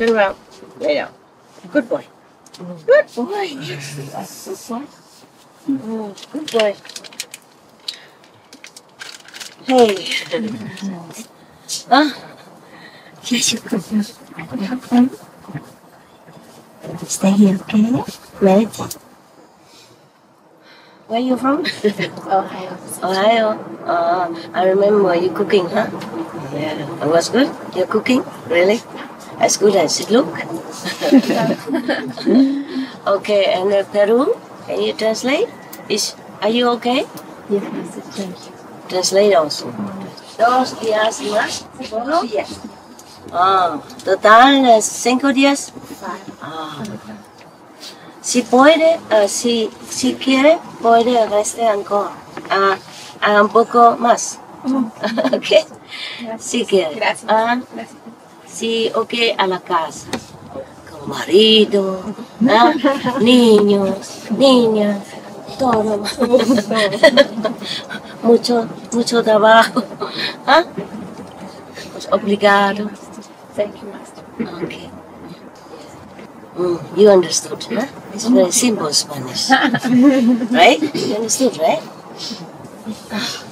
Turn around. Lay down. Good boy. Good boy. Good boy. Good boy. Hey. Huh? Yes, you could. Stay here, okay? Right? Where are you from? Ohio. Ohio. I remember you cooking, huh? Yeah. It was good? You're cooking? Really? As good as it look? Okay, and Peru? Can you translate? Are you okay? Yes, thank you. Translate also. 2 días más. ¿Solo? Yes. Total 5 días. 5. Si puede, si quiere, puede restar encore. Un poco más. Ok. Si quiere. Gracias. Gracias. Sí, ok, a la casa. Con marido, niños, niñas, todo. mucho trabajo. Pues obrigado. Thank you, Master. Okay. You understood, huh? It's very simple Spanish. Right? You understood, right?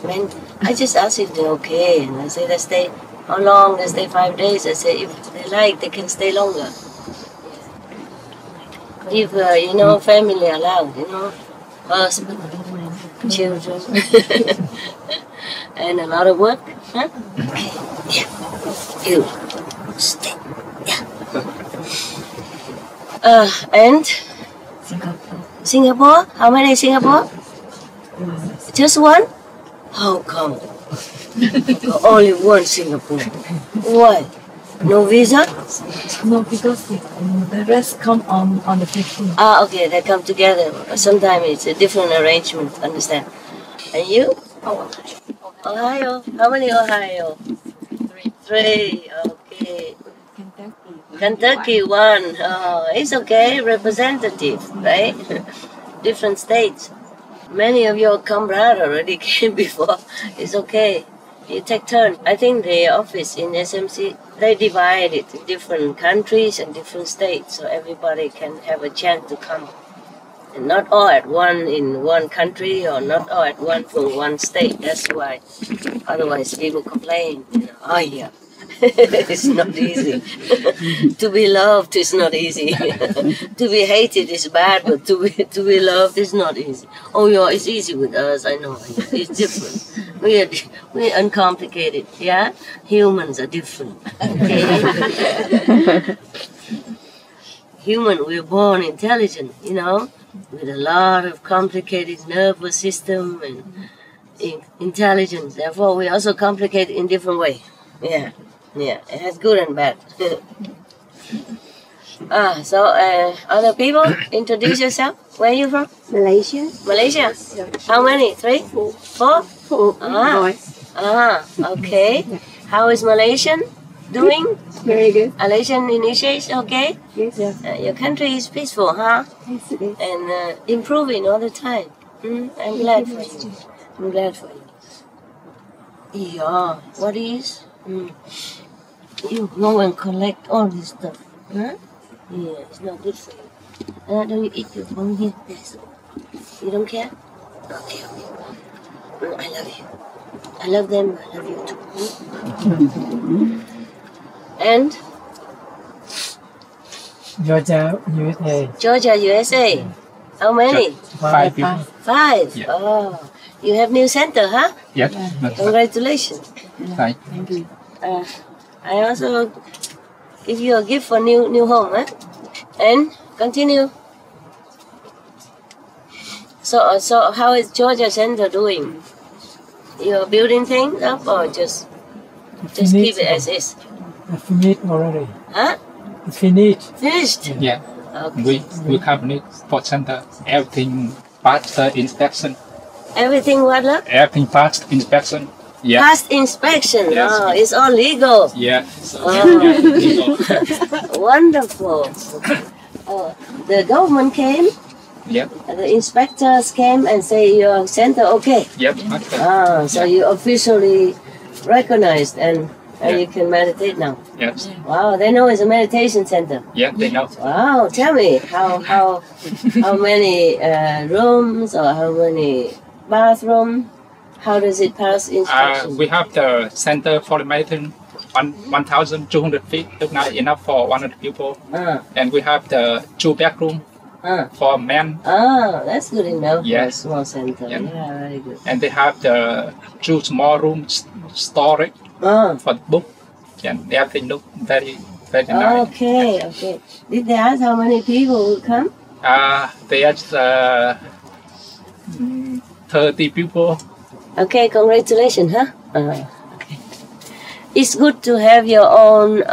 Man, I just asked if they're okay, and I said they stay. How long? They stay 5 days. I said if they like, they can stay longer. If family allowed, husband, children, and a lot of work, huh? Okay, yeah. You stay, yeah. And Singapore? How many Singapore? Just one? How come? Only one Singapore. Why? No visa? No, because the rest come on the 15th. Okay, they come together. Sometimes it's a different arrangement, understand? And you? Ohio. How many Ohio? 3. Okay. Kentucky, 1. It's okay, representative, right? Different states. Many of your comrades already came before. It's okay. You take turn. I think the office in SMC, they divide it in different countries and different states, so everybody can have a chance to come. And not all at one in one country, or not all at one from one state. That's why. Otherwise, people complain. Oh yeah. It's not easy. To be loved is not easy. To be hated is bad, but to be loved is not easy. Oh yeah, it's easy with us, I know. It's different. We're uncomplicated, yeah? Humans are different. Okay? We're born intelligent, with a lot of complicated nervous system and intelligence. Therefore, we also complicate in different way. Yeah, it has good and bad. Other people, introduce yourself. Where are you from? Malaysia. Malaysia? How many? 3? 4? 4 boys. Okay. How is Malaysian doing? Very good. Malaysian initiation, okay? Yes. Your country is peaceful, huh? Yes, it is. And improving all the time. I'm glad for you. I'm glad for you. Yeah, what is? You go and collect all this stuff, huh? Yeah, it's not good for you. Don't you eat your phone here? Yes. You don't care? Okay. I love you. I love them. I love you too. And? Georgia, USA. Georgia, USA. How many? 5 people. 5? Yeah. Oh, you have new center, huh? Yes. Congratulations. Thank you. I also give you a gift for new home, huh? And continue. So how is Georgia Center doing? You're building things up or just keep it as is? Finished already. Huh? Finished. Finished? Yeah. Okay. We company for center. Everything passed the inspection. Everything what, love? Everything passed inspection. Yeah. Passed inspection. Yes. Oh, it's all legal. Yeah. Wonderful. The government came. Yep. The inspectors came and say your center okay. Yep. So you officially recognized and And you can meditate now. Yes. Wow, they know it's a meditation center. Yeah, they know. Wow, tell me how many rooms or how many bathroom? How does it pass instructions? We have the center for the meditation, 1,200 feet, enough for 100 people. And we have the 2 bedroom for men. Oh, that's good enough for a Yes. small center. Yeah. Yeah, very good. And they have the 2 small rooms storage for the book. And everything look very nice. Okay. Did they ask how many people will come? They asked 30 people. Okay, congratulations, huh? Okay. It's good to have your own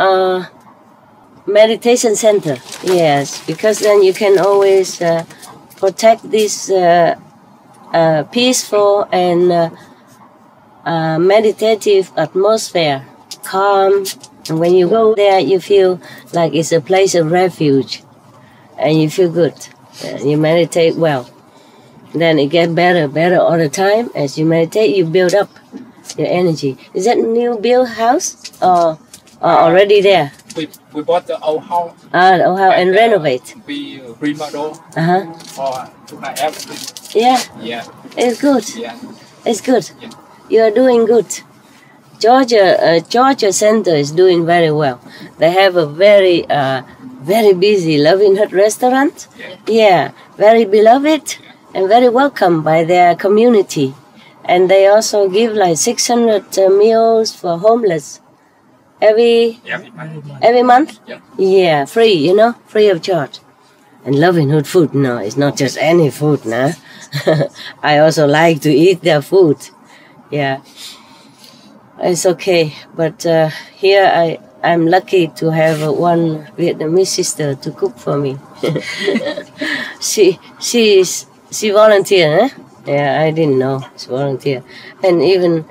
meditation center. Yes, because then you can always protect this peaceful and meditative atmosphere, calm. And when you go there, you feel like it's a place of refuge, and you feel good. You meditate well. Then it gets better all the time. As you meditate, you build up your energy. Is that new built house or already there? We bought the old house. The old house and renovate. We remodel for everything. Yeah. Yeah. It's good. Yeah. It's good. Yeah. You are doing good. Georgia Center is doing very well. They have a very busy Loving Hut restaurant. Yeah. Very beloved and very welcomed by their community. And they also give like 600 meals for homeless every month. Yeah. Yeah, free, free of charge. And Loving Hut food, no, it's not just any food, nah. I also like to eat their food. Yeah, it's okay. But here I'm lucky to have one Vietnamese sister to cook for me. She volunteer, huh? Yeah, I didn't know she volunteer. And even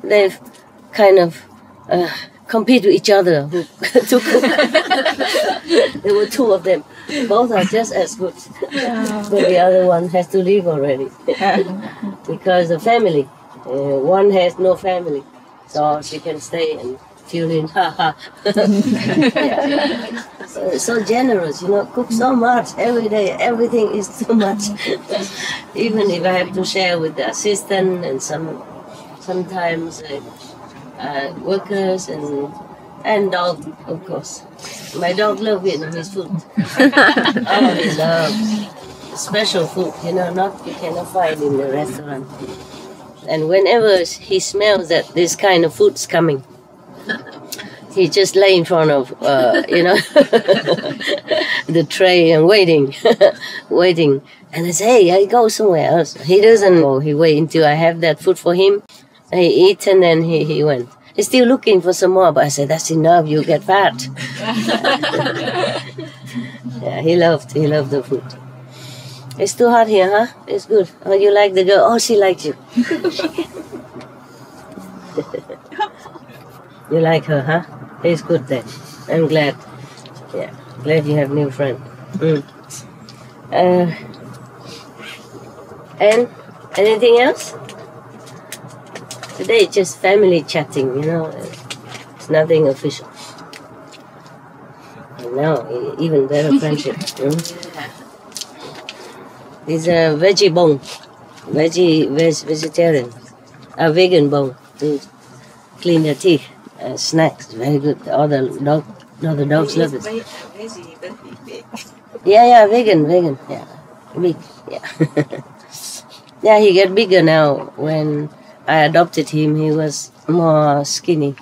they've kind of compete with each other to cook. There were 2 of them. Both are just as good. But the other one has to leave already. Because the family. One has no family. So she can stay and tune in. Yeah. So generous, cook so much every day. Everything is too much. Even if I have to share with the assistant and sometimes workers and dog, of course. My dog loves Vietnamese food. Oh, he loves special food, you cannot find in the restaurant. And whenever he smells that this kind of food's coming, he just lay in front of, the tray and waiting. And I say, hey, I go somewhere else. He doesn't go. He wait until I have that food for him. He eats and then he went. He's still looking for some more, but I said, that's enough, you get fat. Yeah, he loved the food. It's too hot here, huh? It's good. Oh, you like the girl? Oh, she likes you. You like her, huh? It's good then. I'm glad. Yeah, glad you have new friend. And anything else? Today it's just family chatting, It's nothing official. And now, even better friendship. These are veggie bone. Vegetarian. Vegan bone. Clean their teeth. Snacks. Very good. All the dogs love it. Yeah, vegan. Yeah. Big. Yeah. Yeah, he get bigger now. When I adopted him, he was more skinny.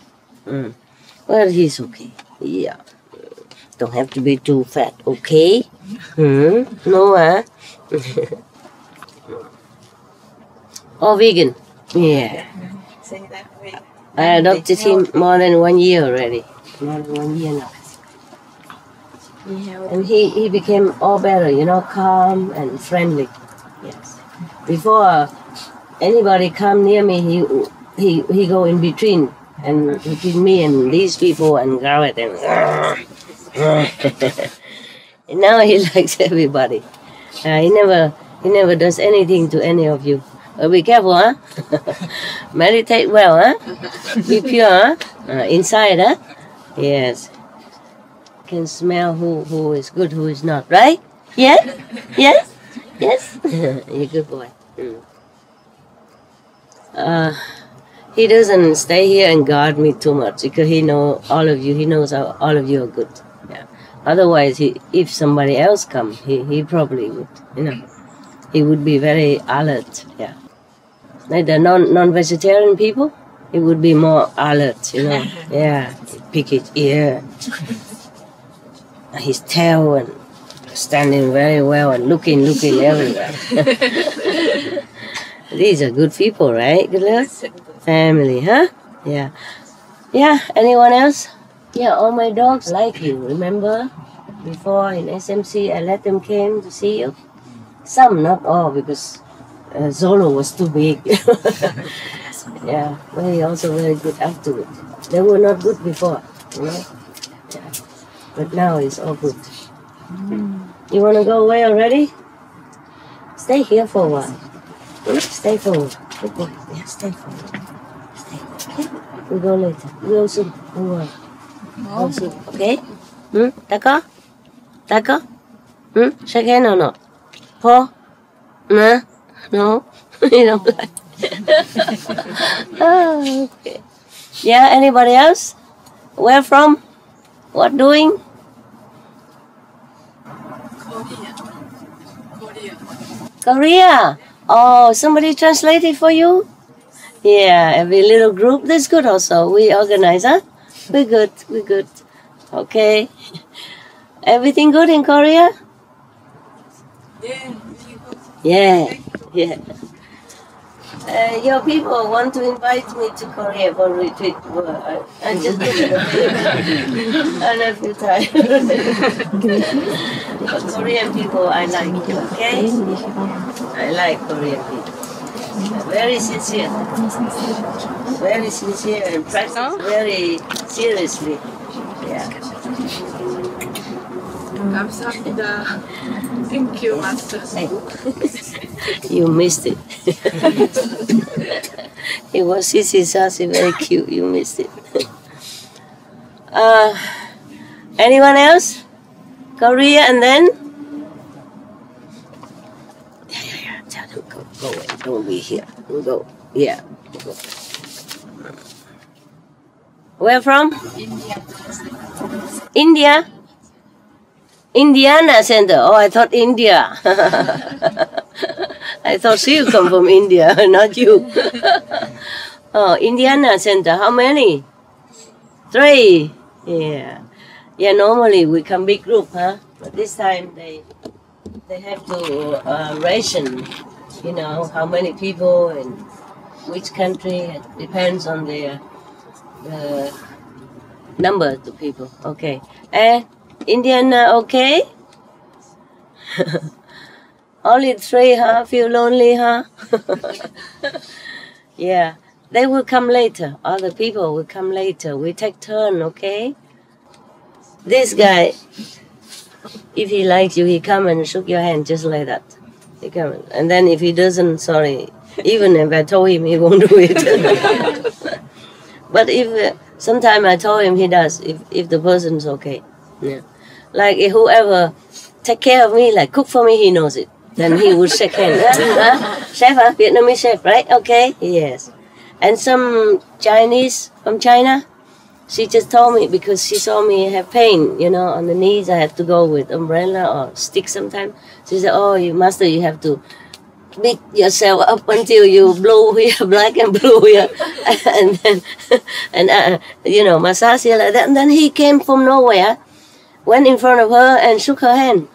Well, he's okay. Yeah. Don't have to be too fat, okay? No, huh? Oh, vegan. Yeah. I adopted him more than 1 year already. More than 1 year now. And he became all better, calm and friendly. Yes. Before anybody come near me, he go in between me and these people and growl at them. And now he likes everybody. He never does anything to any of you. Be careful, huh? Meditate well, huh? Be pure, huh? Inside, huh? Yes. Can smell who is good, who is not, right? Yes? Yes? Yes? You're a good boy. He doesn't stay here and guard me too much because he knows all of you. He knows all of you are good. Yeah. Otherwise, if somebody else come, he probably would. He would be very alert. Yeah. Like the non-vegetarian people, he would be more alert. Yeah. Pick his ear, his tail, and standing very well and looking everywhere. These are good people, right? Good luck. Family, huh? Yeah. Yeah, anyone else? Yeah, all my dogs like you, remember? Before in SMC, I let them came to see you. Some, not all, because Zolo was too big. Yeah, but he also very good afterward. They were not good before, Yeah. But now it's all good. You want to go away already? Stay here for a while. Stay for a while. Good boy. Yeah, stay for a while. Stay. Okay? We'll go later. We'll go soon. Don't worry. Go soon. Okay? D'accord? D'accord? Shake hand or not? Paul? No? No? You don't like oh, okay. Yeah, anybody else? Where from? What doing? Korea. Oh, somebody translated for you? Yeah, every little group. That's good also. We organize, huh? We're good. We're good. Okay. Everything good in Korea? Yeah. Yeah. Your people want to invite me to Korea for retreat. I just look at the paper and I feel tired. But Korean people I like, okay? I like Korean people. Very sincere. Very sincere and practice very seriously. Yeah. Thank you, Master. Hey. You missed it. It was Sissy Sassy, very cute. You missed it. Anyone else? Korea and then? Yeah. Tell them go away. Don't be here. We'll go. Yeah. We'll go. Where from? India. Indiana Center. Oh, I thought India. I thought she come from India, not you. Oh, Indiana Center. How many? 3. Yeah. Yeah, normally we come big group, huh? But this time they have to ration, how many people and which country. It depends on the number of the people. Okay. Indiana, okay? Only 3, huh? Feel lonely, huh? Yeah. They will come later. Other people will come later. We take turn, okay? This guy, if he likes you, he come and shook your hand just like that. He come, and then if he doesn't, sorry. Even if I told him, he won't do it. But if sometime I told him, he does. If the person's okay. Yeah. Like if whoever take care of me, like cook for me, he knows it. Then he would shake hands. Chef, Vietnamese chef, right? Okay, yes. And some Chinese from China, she just told me because she saw me have pain, on the knees. I had to go with umbrella or stick sometimes. She said, "Oh, master, you have to beat yourself up until you blow here, black and blue here, and then massage here like that." And then he came from nowhere, went in front of her and shook her hand.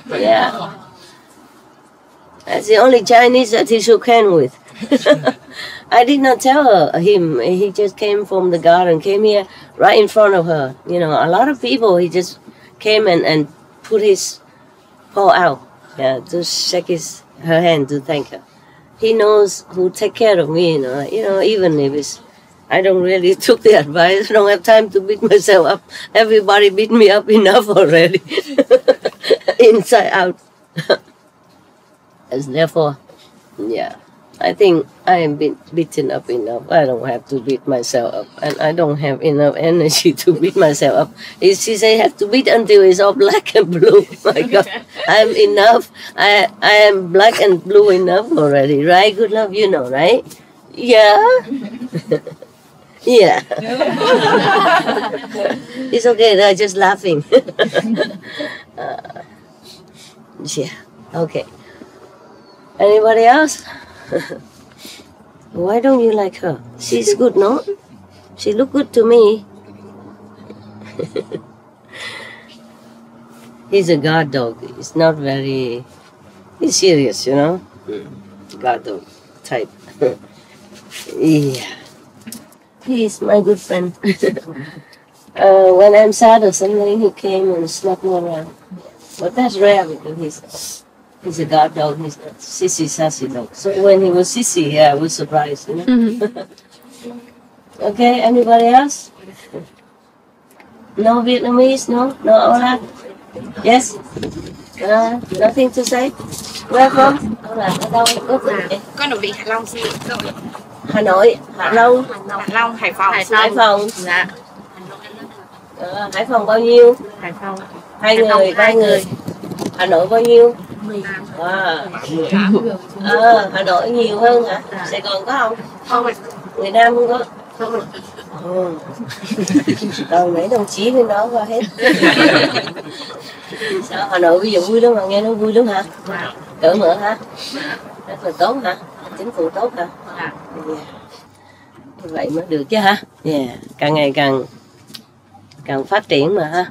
Yeah. That's the only Chinese that he shook hand with. I did not tell him. He just came from the garden, came here right in front of her. A lot of people, he just came and put his paw out, to shake her hand to thank her. He knows who take care of me, even if it's, I don't really took the advice. I don't have time to beat myself up. Everybody beat me up enough already. Inside out. And therefore, yeah. I think I am beaten up enough. I don't have to beat myself up, and I don't have enough energy to beat myself up. She say have to beat until it's all black and blue. My God, I'm enough. I am black and blue enough already, right? Good love, you know, right? Yeah. Yeah. It's okay. They're just laughing. Yeah. Okay. Anybody else? Why don't you like her? She's good, no? She look good to me. He's a guard dog. He's not very... He's serious, you know? Guard dog type. Yeah. He's my good friend. When I'm sad or something, he came and slapped me around. But that's rare because he's a guard dog. He's not sissy, sassy dog. So when he was sissy, yeah, I was surprised, you know? Okay, anybody else? No Vietnamese? No? No Ola? Yes? Nothing to say? Where from? Ở đâu? Con ở Vịnh Hạ Long xin rồi. Hà Nội, Hạ Long, Hạ Long, Hải Phòng. Hải Phòng. Dạ. Hải Phòng bao nhiêu? Hải Phòng. 2 người, 3 người. Hà Nội bao nhiêu? Hà Nội nhiều hơn hả? Sài Gòn có không? Không. Người Nam không có? Không. Đâu mấy đồng chí bên đó qua hết. Sao Hà Nội bây giờ vui lắm mà, nghe nó vui lắm hả? Cởi mở hả? Rất là tốt hả? Chính phủ tốt hả? Yeah. Như vậy mới được chứ hả? Yeah. Càng ngày càng phát triển mà ha.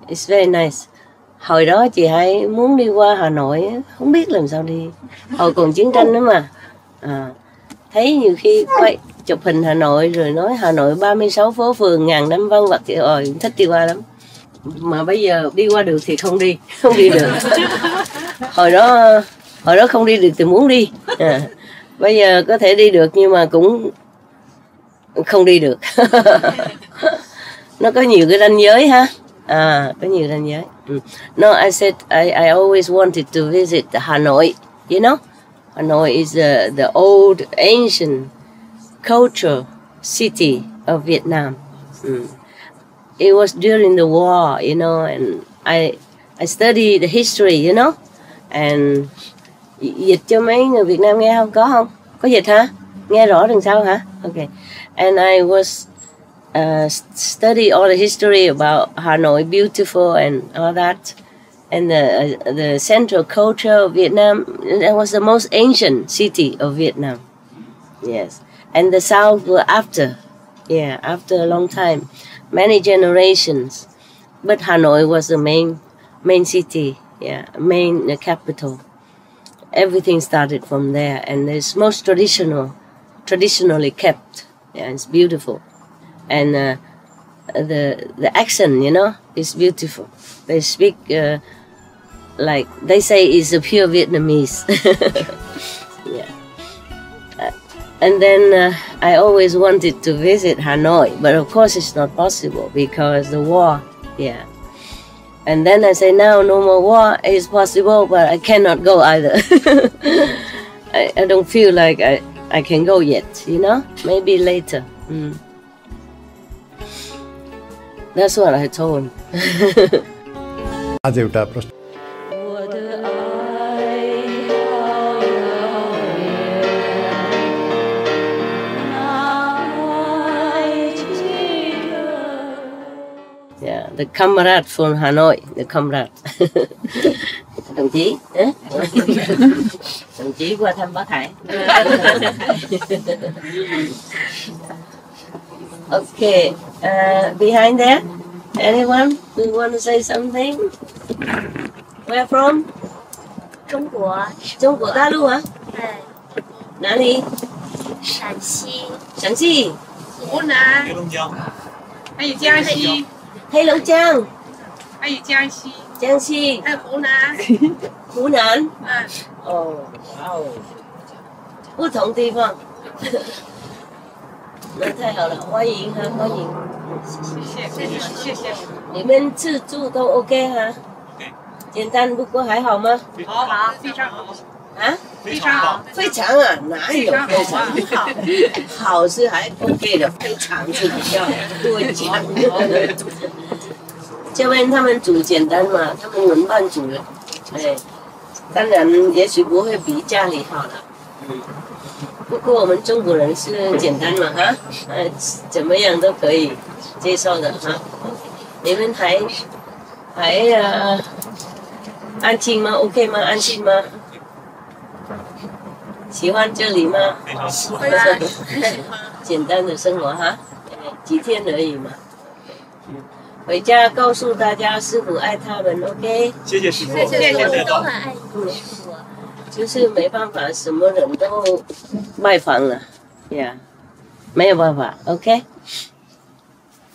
It's very nice. Hồi đó chị hay muốn đi qua Hà Nội, không biết làm sao đi. Hồi còn chiến tranh nữa mà. Thấy nhiều khi quay chụp hình Hà Nội rồi nói Hà Nội 36 phố phường ngàn năm văn vật thì thích đi qua lắm. Mà bây giờ đi qua được thì không đi được. Hồi đó không đi được thì muốn đi. Bây giờ có thể đi được nhưng mà cũng không đi được. Nó có nhiều cái ranh giới ha. Có nhiều ranh giới. No, I said I always wanted to visit Hanoi. You know, Hanoi is the old ancient cultural city of Vietnam. It was during the war, you know, and I studied the history, you know, and dịch cho mấy người Việt Nam nghe không? Có không? Có dịch hả? Nghe rõ đằng sau hả? Okay. And I was study all the history about Hanoi, beautiful and all that, and the central culture of Vietnam. That was the most ancient city of Vietnam. Yes, and the south were after. Yeah, after a long time, many generations. But Hanoi was the main city. Yeah, main capital. Everything started from there, and it's most traditionally kept. Yeah, it's beautiful. And the accent, you know, is beautiful. They speak like they say it's a pure Vietnamese. Yeah. And then I always wanted to visit Hanoi, but of course it's not possible because the war. Yeah. And then I say now no more war is possible, but I cannot go either. I don't feel like I can go yet, you know. Maybe later. That's what I told him. आज एउटा प्रश्न Yeah, the comrade from Hanoi, the comrade. Đồng chí, đồng chí qua thăm bác Hải. Okay, behind there, anyone who want to say something? Where from? 中国。中国大陆啊？哪里？陕西。陕西。湖南。黑龙江。还有江西。黑龙江。还有江西。江西。还有湖南。湖南。哦，哇哦，不同地方。那太好了，欢迎哈，欢迎。谢谢。你们吃住都 OK 哈？简单不过还好吗？好，非常好。啊？非常好，非常啊，哪有非常好？好是还 OK 的，非常是比较多讲。这边他们煮简单嘛，他们轮班煮的，哎，当然也许不会比家里好了，不过我们中国人是简单嘛哈，怎么样都可以接受的哈。你们还安静吗 ？OK 吗？安静吗？喜欢这里吗？喜欢，简单的生活哈，几天而已嘛。回家告诉大家师傅爱他们 ，OK？谢谢师傅，谢谢谢谢都很爱你师傅。就是没办法，什么人都拜访了，呀，没有办法 ，OK？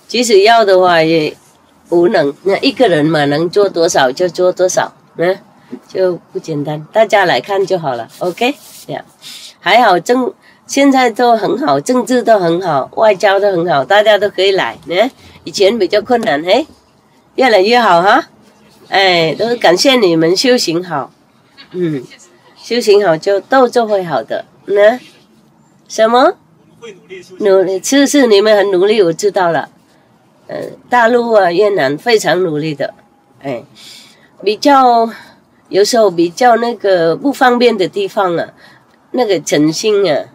即使要的话也无能，那一个人嘛，能做多少就做多少，就不简单，大家来看就好了 ，OK？呀，还好现在都很好，政治都很好，外交都很好，大家都可以来，以前比较困难，越来越好哈，都感谢你们修行好，修行好就会好的，什么？会努力修行。努力是你们很努力，我知道了。大陆啊、越南非常努力的，比较有时候比较那个不方便的地方啊，那个诚心啊，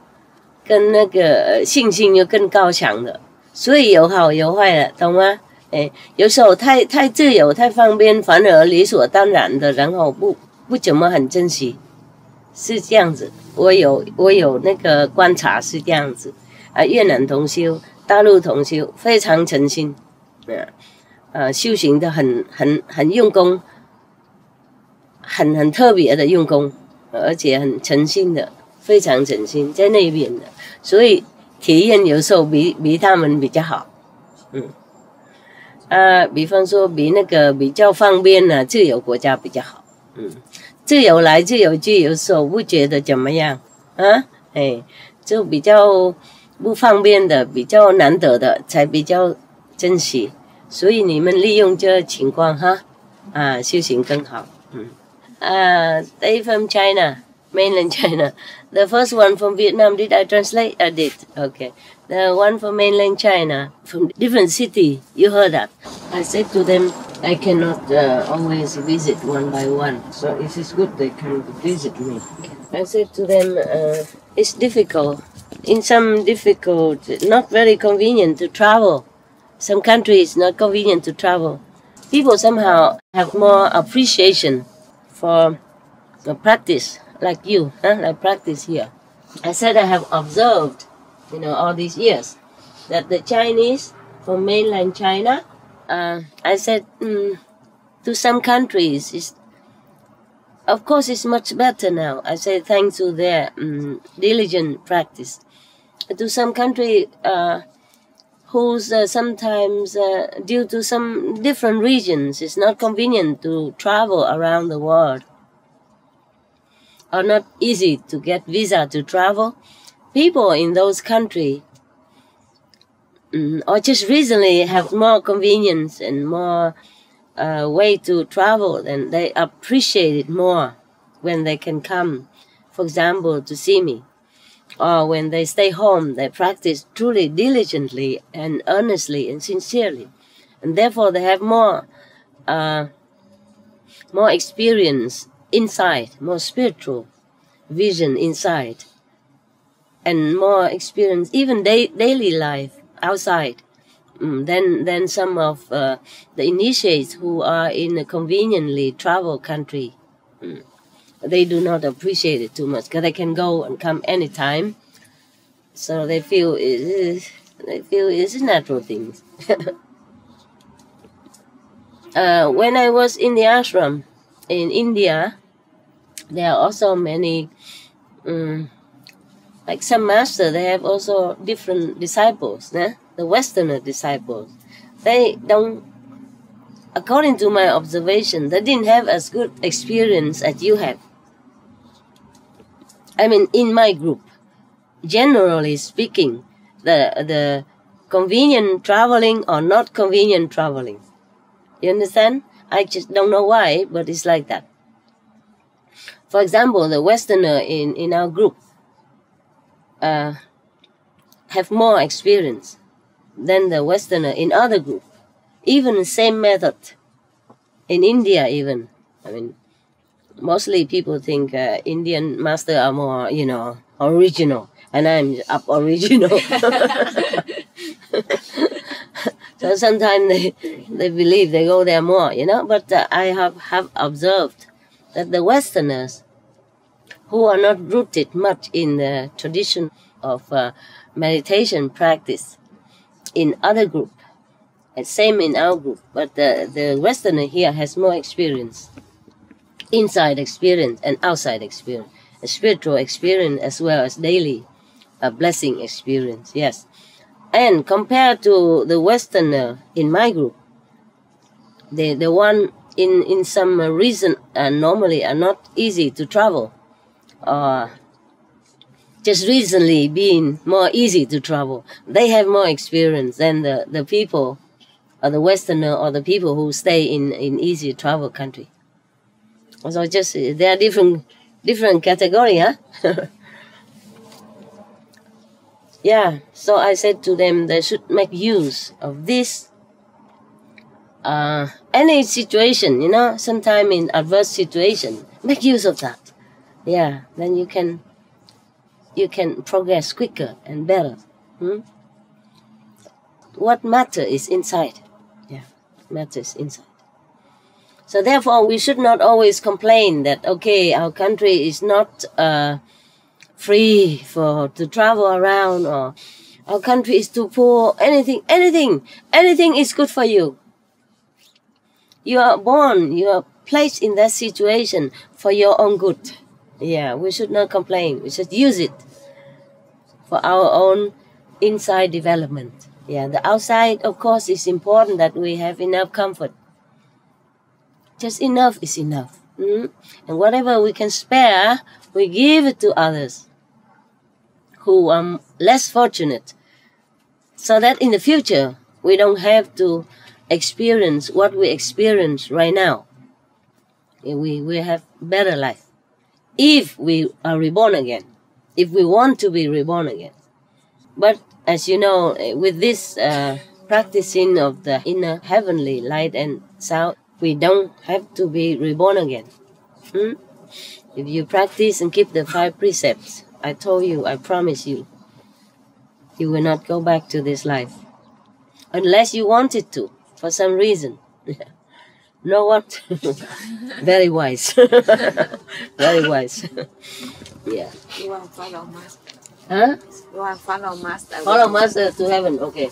跟那个信心又更高强了。所以有好有坏的，懂吗？有时候太自由、太方便，反而理所当然的，然后不怎么很珍惜。是这样子，我有那个观察是这样子，越南同修、大陆同修非常诚心，修行的很用功，很特别的用功，而且很诚心的，非常诚心在那边的，所以体验有时候比他们比较好，比方说比那个比较方便的自由国家比较好，自由来自由去，有时候不觉得怎么样就比较不方便的、比较难得的才比较珍惜，所以你们利用这情况哈，修行更好。They from China, mainland China. The first one from Vietnam, did I translate? I did. Okay. The one from mainland China, from different city. You heard that? I said to them, I cannot always visit one by one, so it is good they can visit me. I said to them, it's difficult. In some difficult, not very convenient to travel. Some countries not convenient to travel. People somehow have more appreciation for the practice, like you, like practice here. I said I have observed, all these years, that the Chinese from mainland China, I said, to some countries, of course it's much better now. I say thanks to their diligent practice. To some country whose sometimes due to some different regions it's not convenient to travel around the world, or not easy to get visa to travel, people in those countries or just recently have more convenience and more way to travel, and they appreciate it more when they can come, for example, to see me. Or when they stay home, they practice truly diligently and earnestly and sincerely. And therefore they have more experience inside, more spiritual vision inside, and more experience, even daily life outside, than some of the initiates who are in a conveniently travel country. They do not appreciate it too much because they can go and come anytime, so they feel it's natural things. When I was in the ashram in India, there are also many, like some master, they have also different disciples. The Westerner disciples, they don't. According to my observation, they didn't have as good experience as you have. I mean, in my group, generally speaking, the convenient traveling or not convenient traveling. You understand? I just don't know why, but it's like that. For example, the Westerner in our group have more experience than the Westerner in other group. Even the same method in India, even. I mean, mostly people think Indian master are more, original, and I'm original. So sometimes they believe they go there more, But I have observed that the Westerners who are not rooted much in the tradition of meditation practice in other group, and same in our group, but the Westerner here has more experience, inside experience and outside experience, a spiritual experience as well as daily blessing experience, yes. And compared to the Westerner in my group, the one in some reason normally are not easy to travel, just recently being more easy to travel, they have more experience than the people, or the Westerner, or the people who stay in easy travel country. So just they are different category, huh? Yeah. So I said to them they should make use of this. Any situation, sometime in adverse situation, make use of that. Yeah. Then you can progress quicker and better. What matter is inside. Yeah, matters inside. So therefore, we should not always complain that, okay, our country is not free to travel around, or our country is too poor. Anything is good for you. You are born, you are placed in that situation for your own good. Yeah, we should not complain. We should use it for our own inside development. Yeah, the outside, of course, is important that we have enough comfort. Just enough is enough. And whatever we can spare, we give it to others who are less fortunate, so that in the future, we don't have to experience what we experience right now. We have better life. If we are reborn again, if we want to be reborn again. But as you know, with this practicing of the inner heavenly light and sound, we don't have to be reborn again. If you practice and keep the 5 precepts, I told you, I promise you, you will not go back to this life. Unless you wanted to, for some reason. No one. Very wise. Very wise. Yeah. You want to follow master? Huh? You want to follow master? Follow master to heaven, okay.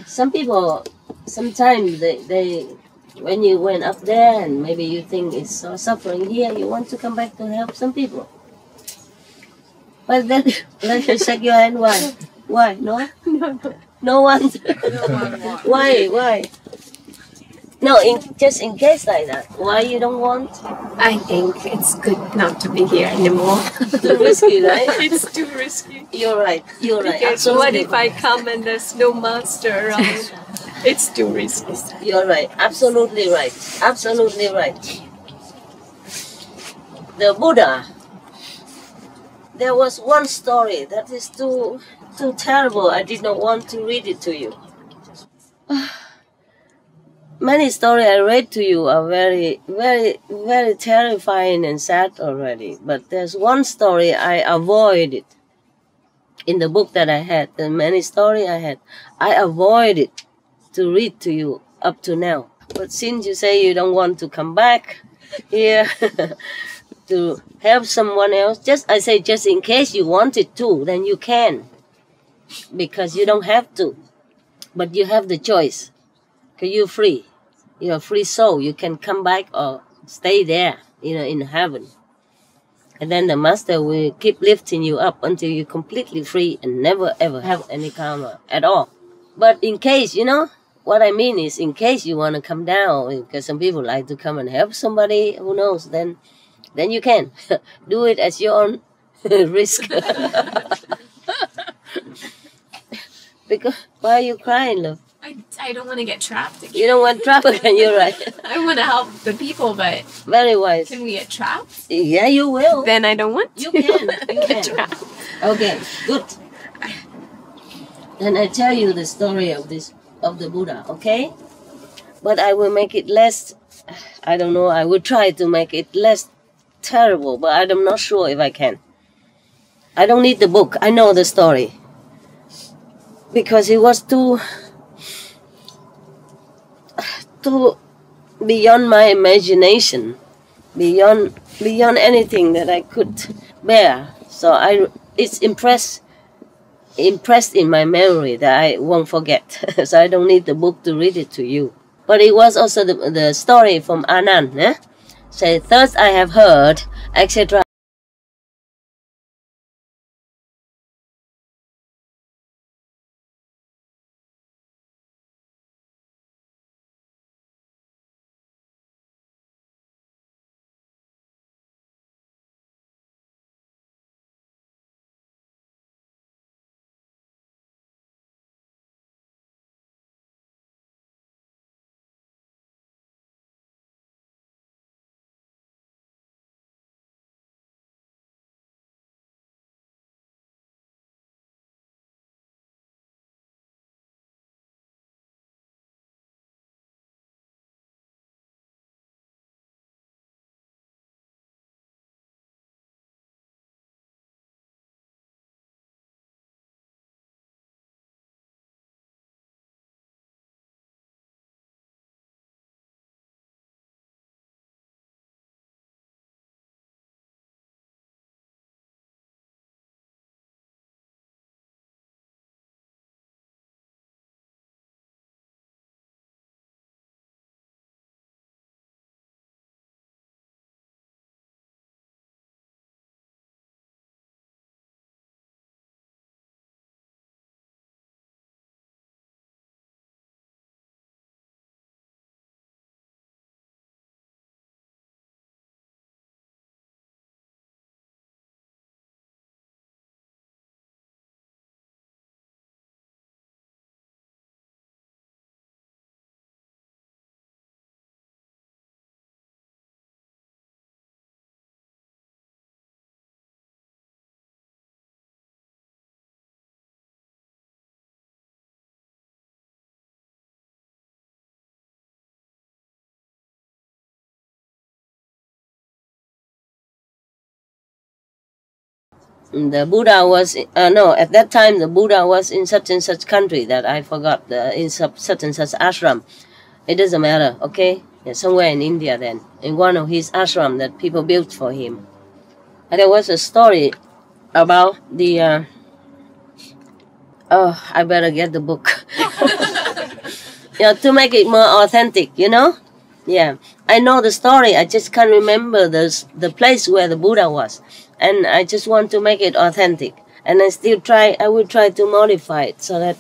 Some people, sometimes they when you went up there and maybe you think it's so suffering here, you want to come back to help some people. But then, let me shake your hand. Why? Why? No? No one? Why? No, just in case like that. Why you don't want? I think it's good not to be here anymore. Too risky, right? It's too risky. You're right. Because what if I come and there's no master around? It's too risky. You're right. Absolutely right. Absolutely right. The Buddha. There was one story that is too terrible. I did not want to read it to you. Many stories I read to you are very, very, very terrifying and sad already. But there's one story I avoided in the book that I had. The many stories I had, I avoided to read to you up to now. But since you say you don't want to come back here to help someone else, just in case you wanted to, then you can. Because you don't have to. But you have the choice. Because you're free. You're a free soul. You can come back or stay there, in heaven. And then the master will keep lifting you up until you're completely free and never ever have any karma at all. But in case, what I mean is, in case you want to come down, because some people like to come and help somebody, who knows, then you can. Do it at your own risk. Because, why are you crying, love? I don't want to get trapped again. You don't want trouble, can you? Right? I want to help the people, but Very wise. can we get trapped? Yeah, you will. Then I don't want to. You can. You get can. trapped. Okay, good. Then I tell you the story of the Buddha, okay? But I will make it less. I don't know. I will try to make it less terrible, but I'm not sure if I can. I don't need the book. I know the story because it was too beyond my imagination, beyond anything that I could bear. So it's impressed in my memory that I won't forget. So I don't need the book to read it to you. But it was also the story from Anand. Eh? Say, thus I have heard, etc. The Buddha was no. At that time, the Buddha was in such and such country that I forgot. In such and such ashram. It doesn't matter. Okay, yeah, somewhere in India. Then in one of his ashram that people built for him, and there was a story about the. Oh, I better get the book. Yeah, to make it more authentic. You know. Yeah, I know the story. I just can't remember the place where the Buddha was. And I just want to make it authentic. And I will try to modify it so that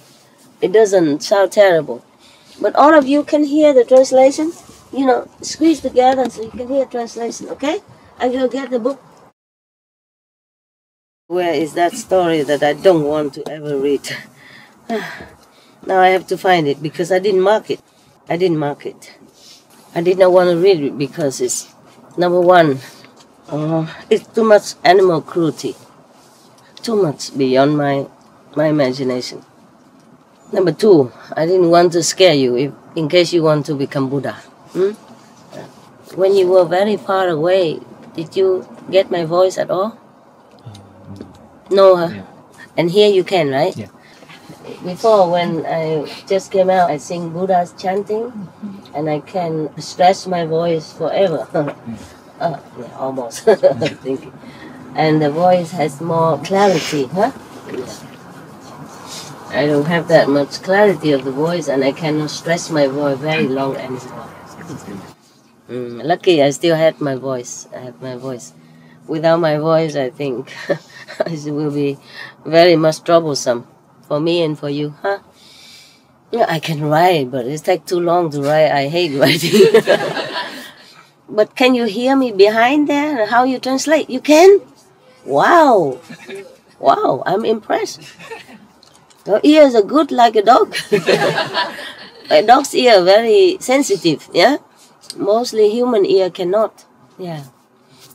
it doesn't sound terrible. But all of you can hear the translation? You know, squeeze together so you can hear translation, okay? I will get the book. Where is that story that I don't want to ever read? Now I have to find it because I didn't mark it. I did not want to read it because it's, number one, it's too much animal cruelty, too much beyond my imagination. Number two, I didn't want to scare you in case you want to become Buddha. When you were very far away, did you get my voice at all? No, huh? Yeah. And here you can, right? Yeah. Before, when I just came out, I sing Buddha's chanting, and I can stretch my voice forever. Yeah, almost. And the voice has more clarity, huh? I don't have that much clarity of the voice, and I cannot stretch my voice very long anymore. Lucky I still had my voice. I have my voice. Without my voice, I think it will be very much troublesome for me and for you, huh? Yeah, I can write, but it takes too long to write. I hate writing. But can you hear me behind there? How you translate? You can? Wow. Wow, I'm impressed. Your ears are good like a dog. A dog's ear very sensitive, yeah? Mostly human ear cannot. Yeah.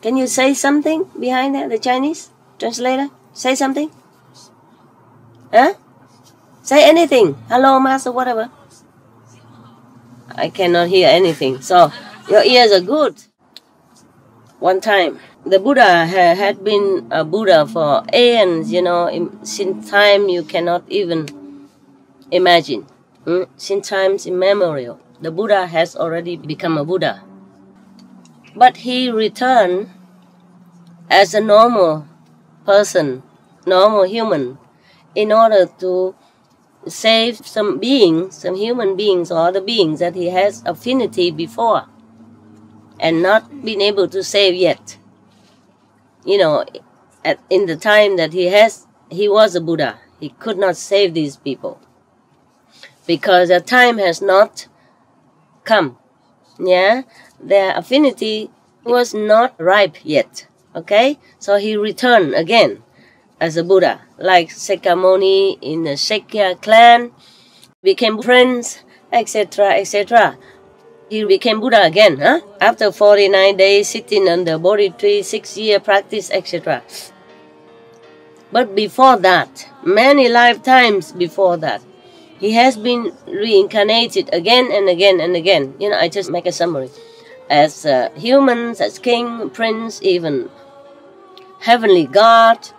Can you say something behind that, the Chinese translator? Say something? Huh? Say anything. Hello, master, whatever. I cannot hear anything. So, your ears are good. One time, the Buddha had been a Buddha for aeons, since time you cannot even imagine. Since times immemorial, the Buddha has already become a Buddha. But he returned as a normal person, normal human, in order to save some beings, some human beings or other beings that he has affinity before and not been able to save yet. In the time that he was a Buddha, he could not save these people because the time has not come. Yeah, their affinity was not ripe yet. Okay, so he returned again as a Buddha, like Sakyamuni in the Shakya clan, became friends, etc., etc. He became Buddha again, after 49 days sitting on the Bodhi tree, 6-year practice, etc. But before that, many lifetimes before that, he has been reincarnated again and again and again. I just make a summary. As humans, as king, prince, even heavenly God,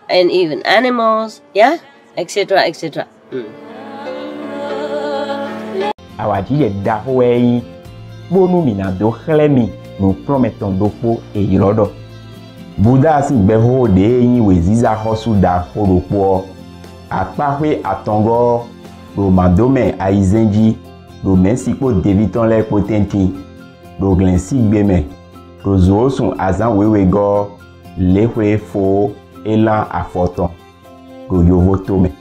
and even animals, yeah, etc., etc. Awajie da hoei bonu mina do chlemi no prometon do po eyirodo. Buddha si gbe ho de yin we ziza hosu da horopo. Apahwe atongo do mandome aizenji do mensipo deviton le potenti do glensi gbeme do zoosun azan wewe go lehwe fo elan afoton do yovo tome.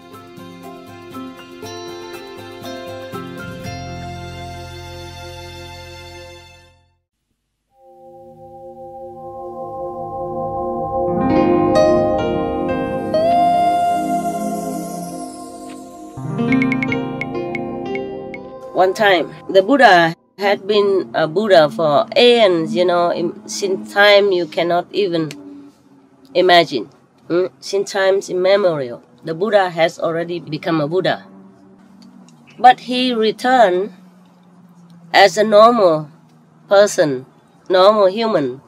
One time, the Buddha had been a Buddha for aeons, since time you cannot even imagine. Since times immemorial, the Buddha has already become a Buddha. But he returned as a normal person, normal human,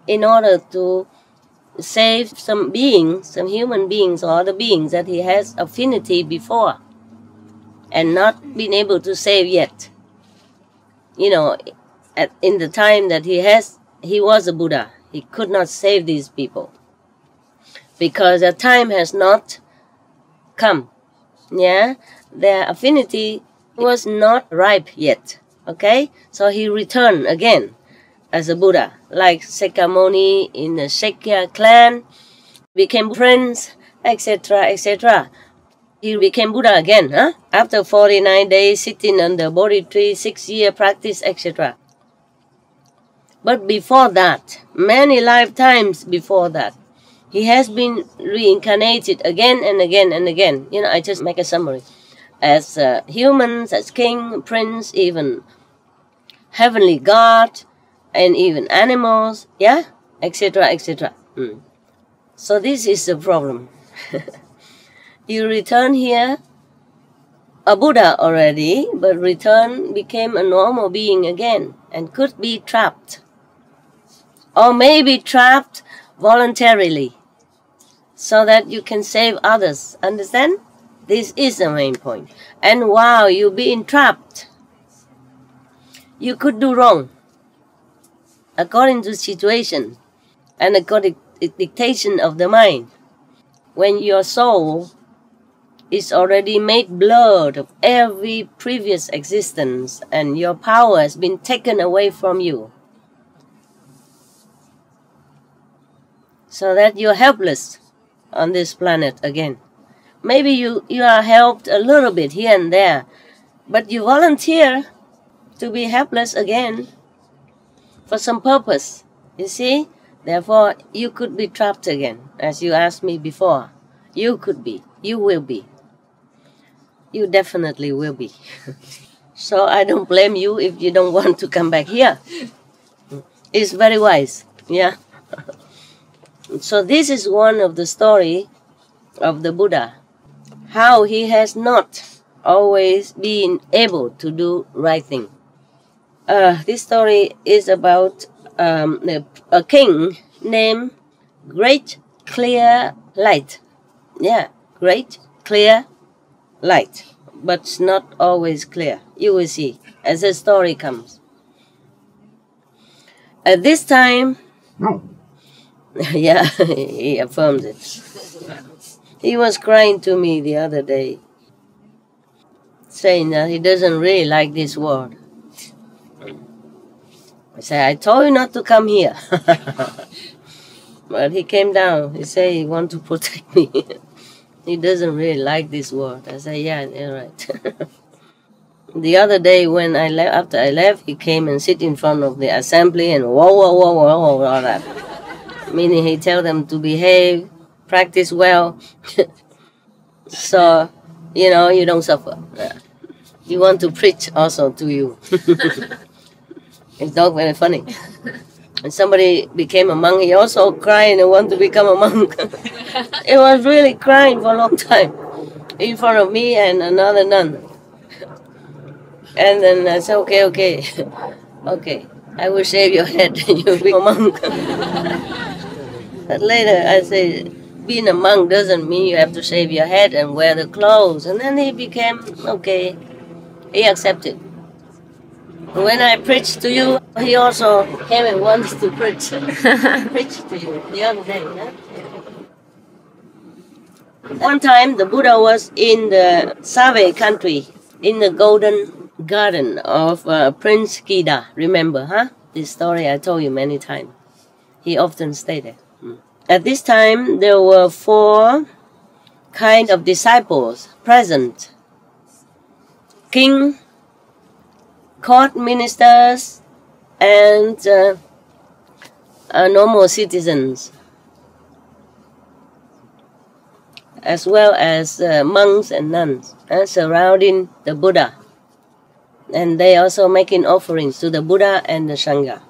in order to save some beings, some human beings or other beings that he has affinity before and not been able to save yet. In the time that he was a Buddha, he could not save these people because the time has not come. Yeah, their affinity was not ripe yet. Okay, so he returned again as a Buddha, like Sakyamuni in the Shakya clan, became friends, etc., etc. He became Buddha again, after 49 days sitting on the Bodhi tree, 6-year practice, etc. But before that, many lifetimes before that, he has been reincarnated again and again and again. I just make a summary. As humans, as king, prince, even heavenly God, and even animals, yeah, etc., etc. So this is the problem. You return here, a Buddha already, but became a normal being again and could be trapped. Or maybe trapped voluntarily so that you can save others. Understand? This is the main point. And while you're being trapped, you could do wrong according to the situation and according to the dictation of the mind. When your soul is already made blood of every previous existence and your power has been taken away from you, so that you're helpless on this planet again. Maybe you are helped a little bit here and there, but you volunteer to be helpless again for some purpose, you see? Therefore, you could be trapped again, as you asked me before. You could be. You will be. You definitely will be. So I don't blame you if you don't want to come back here. It's very wise, yeah. So this is one of the story of the Buddha, how he has not always been able to do right thing. This story is about a king named Great Clear Light. Yeah, Great Clear Light, but it's not always clear. You will see as the story comes. At this time, yeah, he affirms it. He was crying to me the other day, saying that he doesn't really like this world. I said, I told you not to come here. But he came down. He said he wants to protect me. He doesn't really like this world. I said, yeah, you're right. The other day when I left, after I left, he came and sit in front of the assembly and whoa, all that. Meaning he tell them to behave, practice well. So, you know, you don't suffer. He want to preach also to you. It's not very funny. And somebody became a monk, he also cried and wanted to become a monk. It was really crying for a long time in front of me and another nun. And then I said, okay, I will shave your head and you'll be a monk. But later I said, being a monk doesn't mean you have to shave your head and wear the clothes. And then he became, okay, he accepted. When I preached to you, he also came and wanted to preach to you the other day. Huh? One time, the Buddha was in the Save country, in the golden garden of Prince Kida. Remember, huh? This story I told you many times. He often stayed there. At this time, there were 4 kind of disciples present. King, court ministers, and normal citizens, as well as monks and nuns, surrounding the Buddha. And they also making offerings to the Buddha and the Sangha.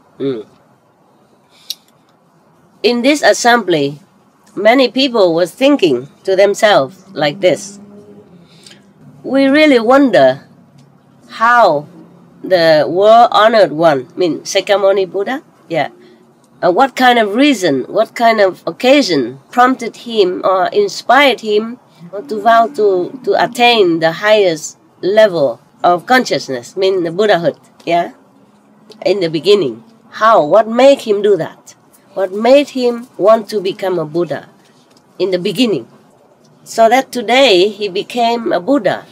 In this assembly, many people were thinking to themselves like this. We really wonder how the world-honored one, Sakyamuni Buddha, what kind of reason, what kind of occasion prompted him or inspired him to vow to attain the highest level of consciousness, the Buddhahood, in the beginning. How? What made him do that? What made him want to become a Buddha in the beginning? So that today he became a Buddha.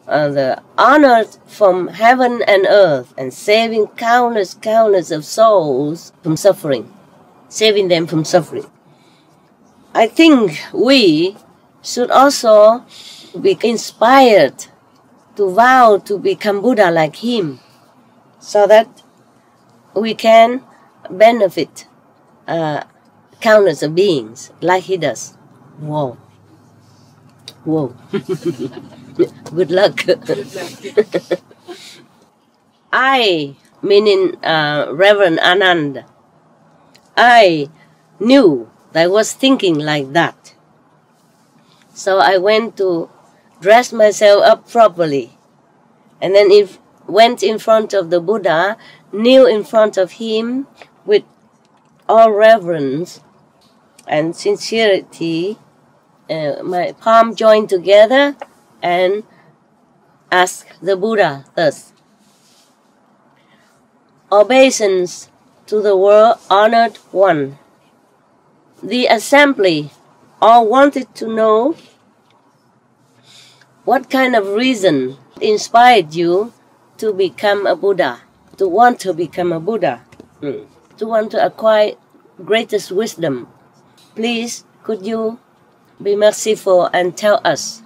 The honored from heaven and earth and saving countless of souls from suffering, saving them from suffering. I think we should also be inspired to vow to become Buddha like him so that we can benefit countless of beings like he does. Whoa. Good luck. I, meaning Reverend Anand, I knew that I was thinking like that. So I went to dress myself up properly. And then went in front of the Buddha, kneel in front of him with all reverence and sincerity, my palm joined together, and ask the Buddha thus. Obeisance to the world-honored one. The assembly all wanted to know what kind of reason inspired you to become a Buddha, to want to become a Buddha, to want to acquire greatest wisdom. Please, could you be merciful and tell us,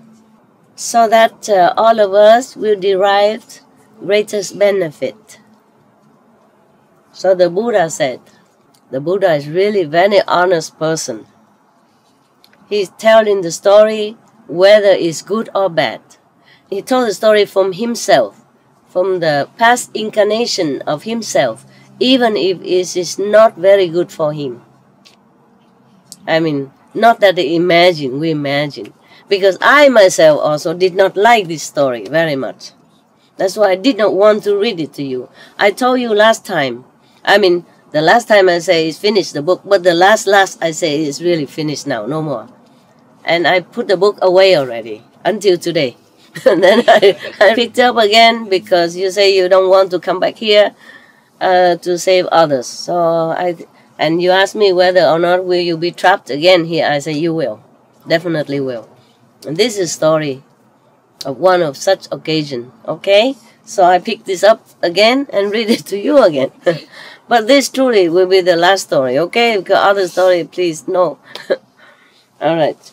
so that all of us will derive greatest benefit. So the Buddha said, the Buddha is really a very honest person. He's telling the story whether it's good or bad. he told the story from himself, from the past incarnation of himself, even if it is not very good for him. I mean, not that we imagine. Because I myself also did not like this story very much. That's why I did not want to read it to you. I told you last time, I mean, the last time I say is finished the book, but the last I say is really finished now, no more. And I put the book away already, until today. And then I picked up again because you say you don't want to come back here to save others. So and you asked me whether or not will you be trapped again here. I say you will, definitely will. And this is a story of one of such occasion, okay? So I picked this up again and read it to you again. But this truly will be the last story, okay? Because other story, please, no. All right.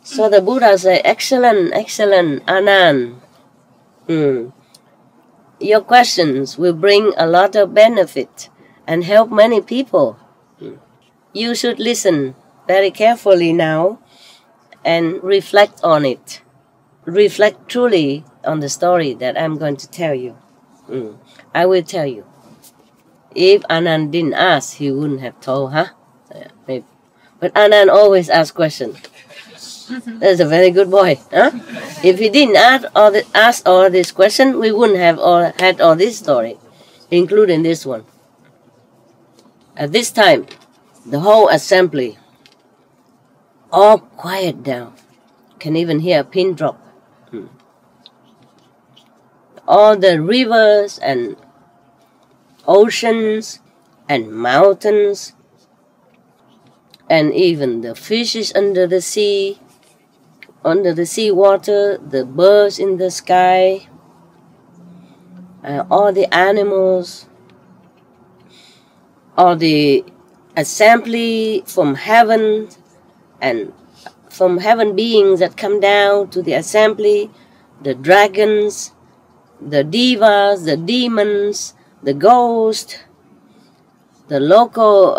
So the Buddha said, excellent, Anand. Your questions will bring a lot of benefit and help many people. You should listen very carefully now and reflect on it. Reflect truly on the story that I'm going to tell you. I will tell you. If Anand didn't ask, he wouldn't have told, huh? Maybe. But Anand always asks questions. That's a very good boy, huh? If he didn't ask all this question, we wouldn't have had all this story, including this one. At this time, the whole assembly, all quiet down. Can even hear a pin drop. All the rivers and oceans and mountains and even the fishes under the sea water, the birds in the sky, all the animals, all the assembly from heaven and from heaven beings that come down to the assembly, the dragons, the devas, the demons, the ghosts, the local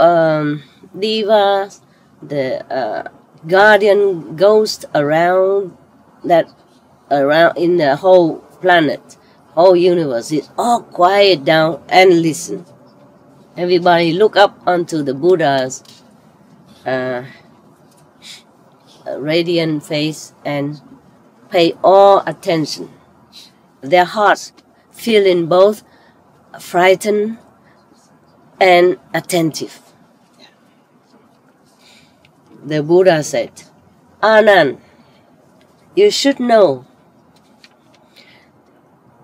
devas, the guardian ghosts around in the whole planet, whole universe. It's all quiet down and listen. Everybody look up onto the Buddha's radiant face and pay all attention. Their hearts feeling both frightened and attentive. The Buddha said, Anand, you should know,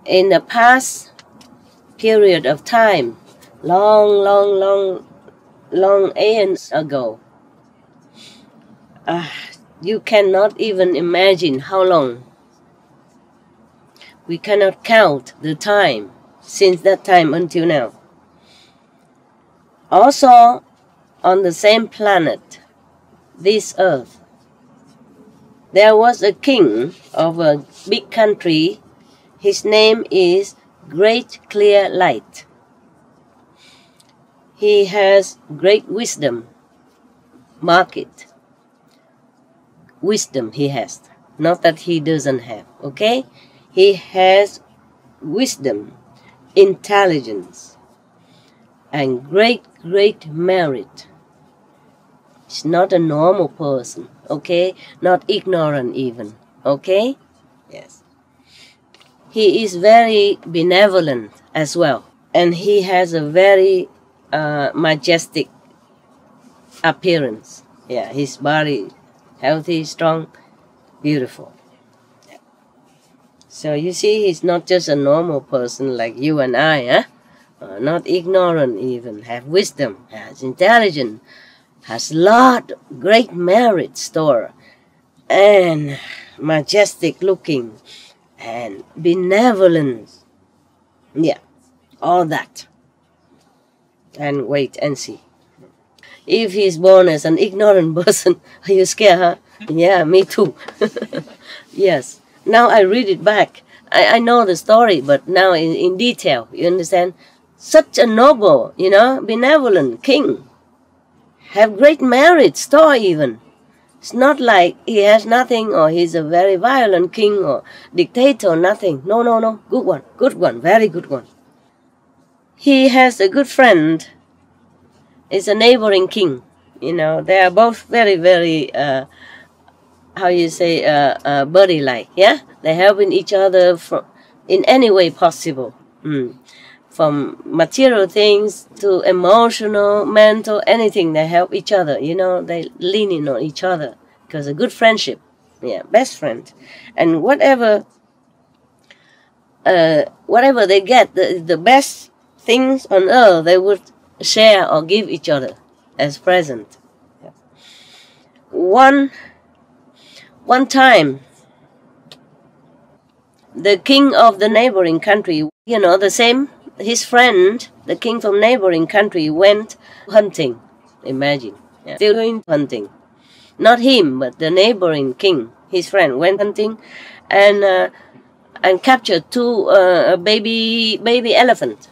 in the past period of time, long aeons ago, you cannot even imagine how long. We cannot count the time since that time until now. Also, on the same planet, this earth, there was a king of a big country. His name is Great Clear Light. He has great wisdom. Mark it. Wisdom he has. Not that he doesn't have, okay? He has wisdom, intelligence, and great merit. He's not a normal person, okay? Not ignorant even, okay? Yes. He is very benevolent as well. And he has a very majestic appearance. Yeah, his body healthy, strong, beautiful. Yeah. So you see, he's not just a normal person like you and I, huh? Not ignorant even, have wisdom, has intelligence, has lot great merit store, and majestic looking, and benevolence. Yeah, all that. And wait and see. If he's born as an ignorant person, are you scared, huh? Yeah, me too. Yes. Now I read it back. I know the story, but now in detail, you understand? Such a noble, benevolent king. Have great merit, store even. It's not like he has nothing or he's a very violent king or dictator, nothing. No, no, no. Good one, very good one. He has a good friend. It's a neighboring king. You know, they are both very, very, how you say, buddy-like, yeah? They're helping each other in any way possible. From material things to emotional, mental, anything, they help each other, you know, they leaning on each other because a good friendship, yeah, best friend. And whatever they get, the best things on earth, they would share or give each other as present. Yeah. One time, the king of the neighboring country, you know, his friend, the king from neighboring country, went hunting. Imagine, yeah. Still doing hunting. Not him, but the neighboring king, his friend, went hunting, and captured two baby elephant.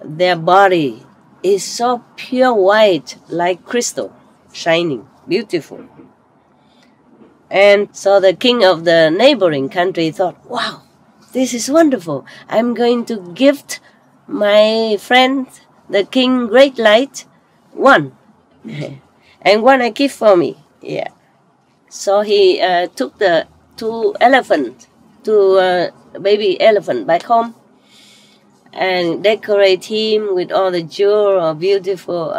Their body is so pure white, like crystal, shining, beautiful. And so the king of the neighboring country thought, wow, this is wonderful. I'm going to gift my friend, the king Great Light, one. And one I keep for me. Yeah. So he took the two baby elephant back home and decorate him with all the jewel or beautiful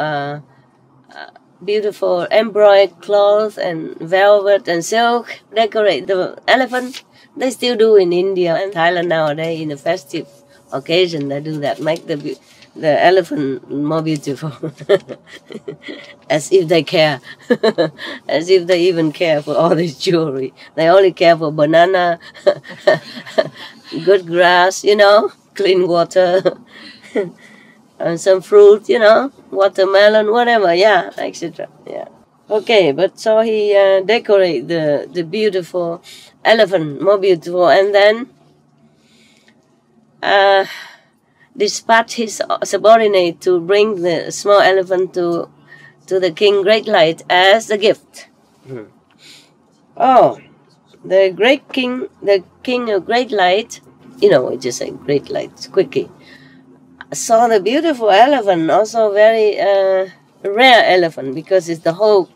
embroidered cloth and velvet and silk. Decorate the elephant. They still do in India and Thailand nowadays in a festive occasion. They do that, make the elephant more beautiful. As if they care. As if they even care for all this jewelry. They only care for banana, good grass, you know, clean water, and some fruit, you know, watermelon, whatever, yeah, etc. Yeah. Okay, but so he decorate the beautiful elephant more beautiful, and then dispatch his subordinate to bring the small elephant to the king Great Light as a gift. Oh, the king of Great Light, you know, it's just a Great Light, quickie, saw the beautiful elephant, also very rare elephant, because it's the whole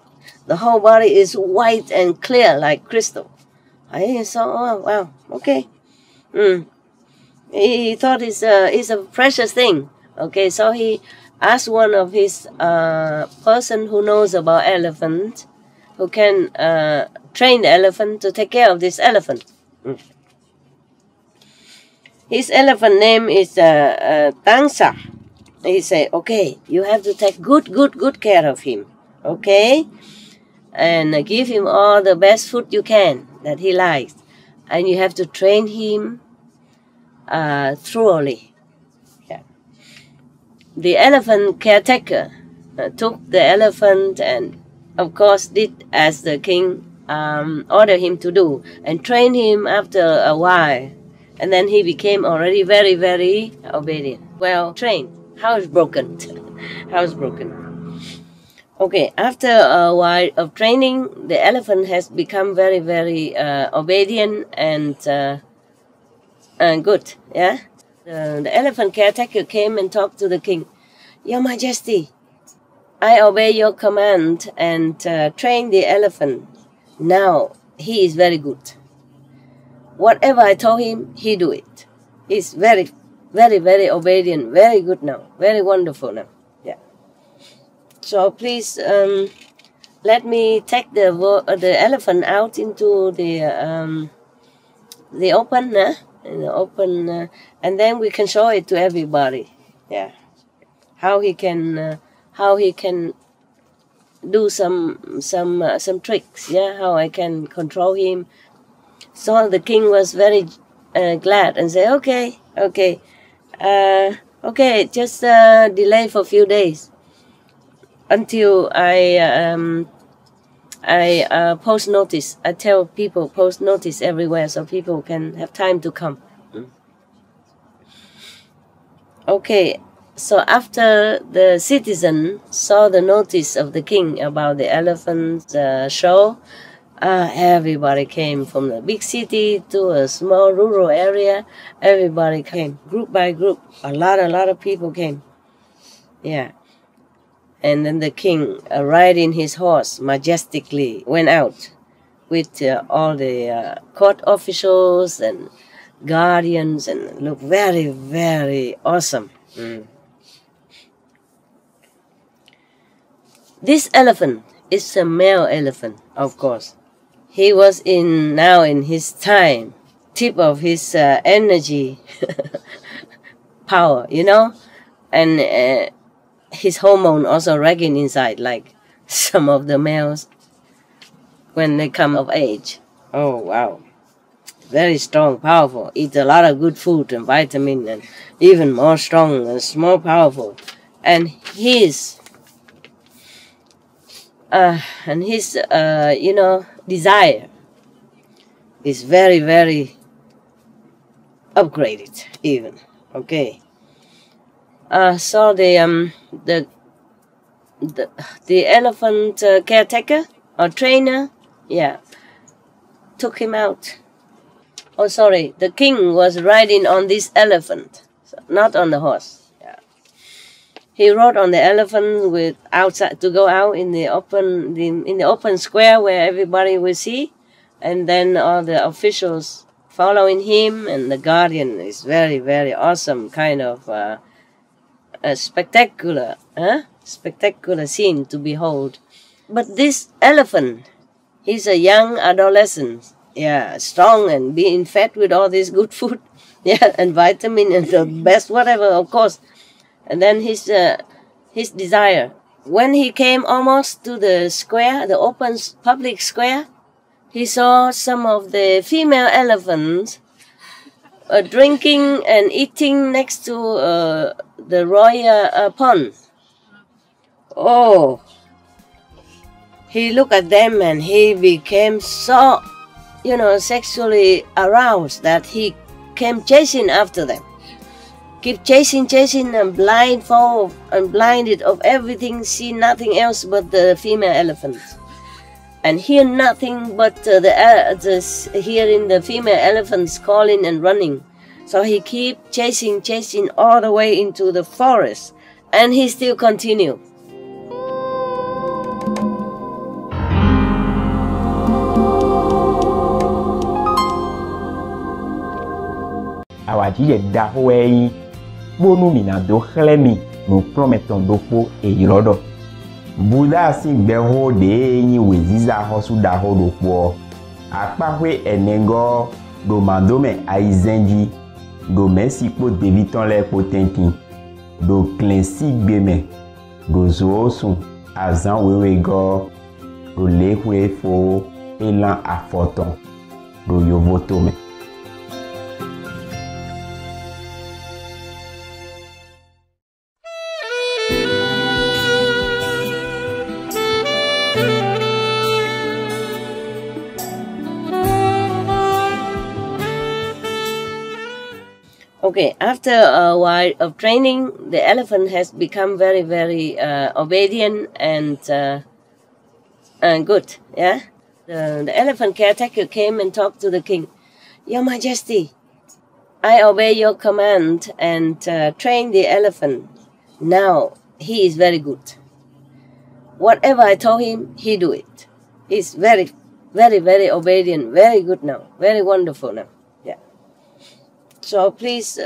body is white and clear like crystal. I saw, oh wow, okay. He thought it's a precious thing. Okay, so he asked one of his person who knows about elephant, who can train the elephant to take care of this elephant. His elephant name is Tangsa. He said, okay, you have to take good care of him, okay? And give him all the best food you can that he likes. And you have to train him thoroughly. Yeah. The elephant caretaker took the elephant and, of course, did as the king ordered him to do, and trained him after a while. And then he became already very, very obedient. Well trained. Housebroken. Okay, after a while of training, the elephant has become very, very obedient and good. Yeah. The elephant caretaker came and talked to the king. Your Majesty, I obey your command and train the elephant. Now he is very good. Whatever I told him, he do it. He's very, very, very obedient, very good now, very wonderful now. Yeah. So please let me take the elephant out into the open, and then we can show it to everybody. Yeah. How he can do some tricks. Yeah. How I can control him. So the king was very glad and said, okay, just delay for a few days until I post notice. I tell people post notice everywhere so people can have time to come. Okay, So after the citizen saw the notice of the king about the elephant show, everybody came from the big city to a small rural area. Everybody came, group by group. A lot of people came. Yeah. And then the king, riding his horse majestically, went out with all the court officials and guardians, and looked very, very awesome. This elephant is a male elephant, of course. He was now in his time, tip of his energy, power, you know, and his hormone also raging inside, like some of the males when they come of age. Oh wow, very strong, powerful. Eat a lot of good food and vitamin, and even more strong and more powerful. And his desire is very, very upgraded even. Okay. So the elephant caretaker or trainer, yeah, took him out. Oh, sorry, the king was riding on this elephant, not on the horse. He rode on the elephant with outside to go out in the open square where everybody will see, and then all the officials following him, and the guardian is very, very awesome, kind of a spectacular scene to behold. But this elephant, he's a young adolescent, yeah, strong and being fed with all this good food, yeah, and vitamin and the best whatever, of course. And then his desire. When he came almost to the square, the open public square, he saw some of the female elephants drinking and eating next to the royal pond. Oh, he looked at them and he became so, sexually aroused that he came chasing after them. Keep chasing and blinded of everything, see nothing else but the female elephants, and hear nothing but hearing the female elephants calling and running. So he keep chasing all the way into the forest, and he still continue. Awajije dahoei bonu mina do xlemi no prometon dopo eirodo. Buda si gbeho de yin weziza hosu daho dopo. Akpahwe enengo do mandome aizenji do mesipo deviton le potenkin do klensi gbeme do zoosun azan wewego do lehwe fo elan afoton do yovotome. Okay, after a while of training, the elephant has become very, very obedient and good. Yeah, the elephant caretaker came and talked to the king. Your Majesty, I obey your command and train the elephant. Now he is very good. Whatever I told him, he do it. He's very, very, very obedient. Very good now. Very wonderful now. So please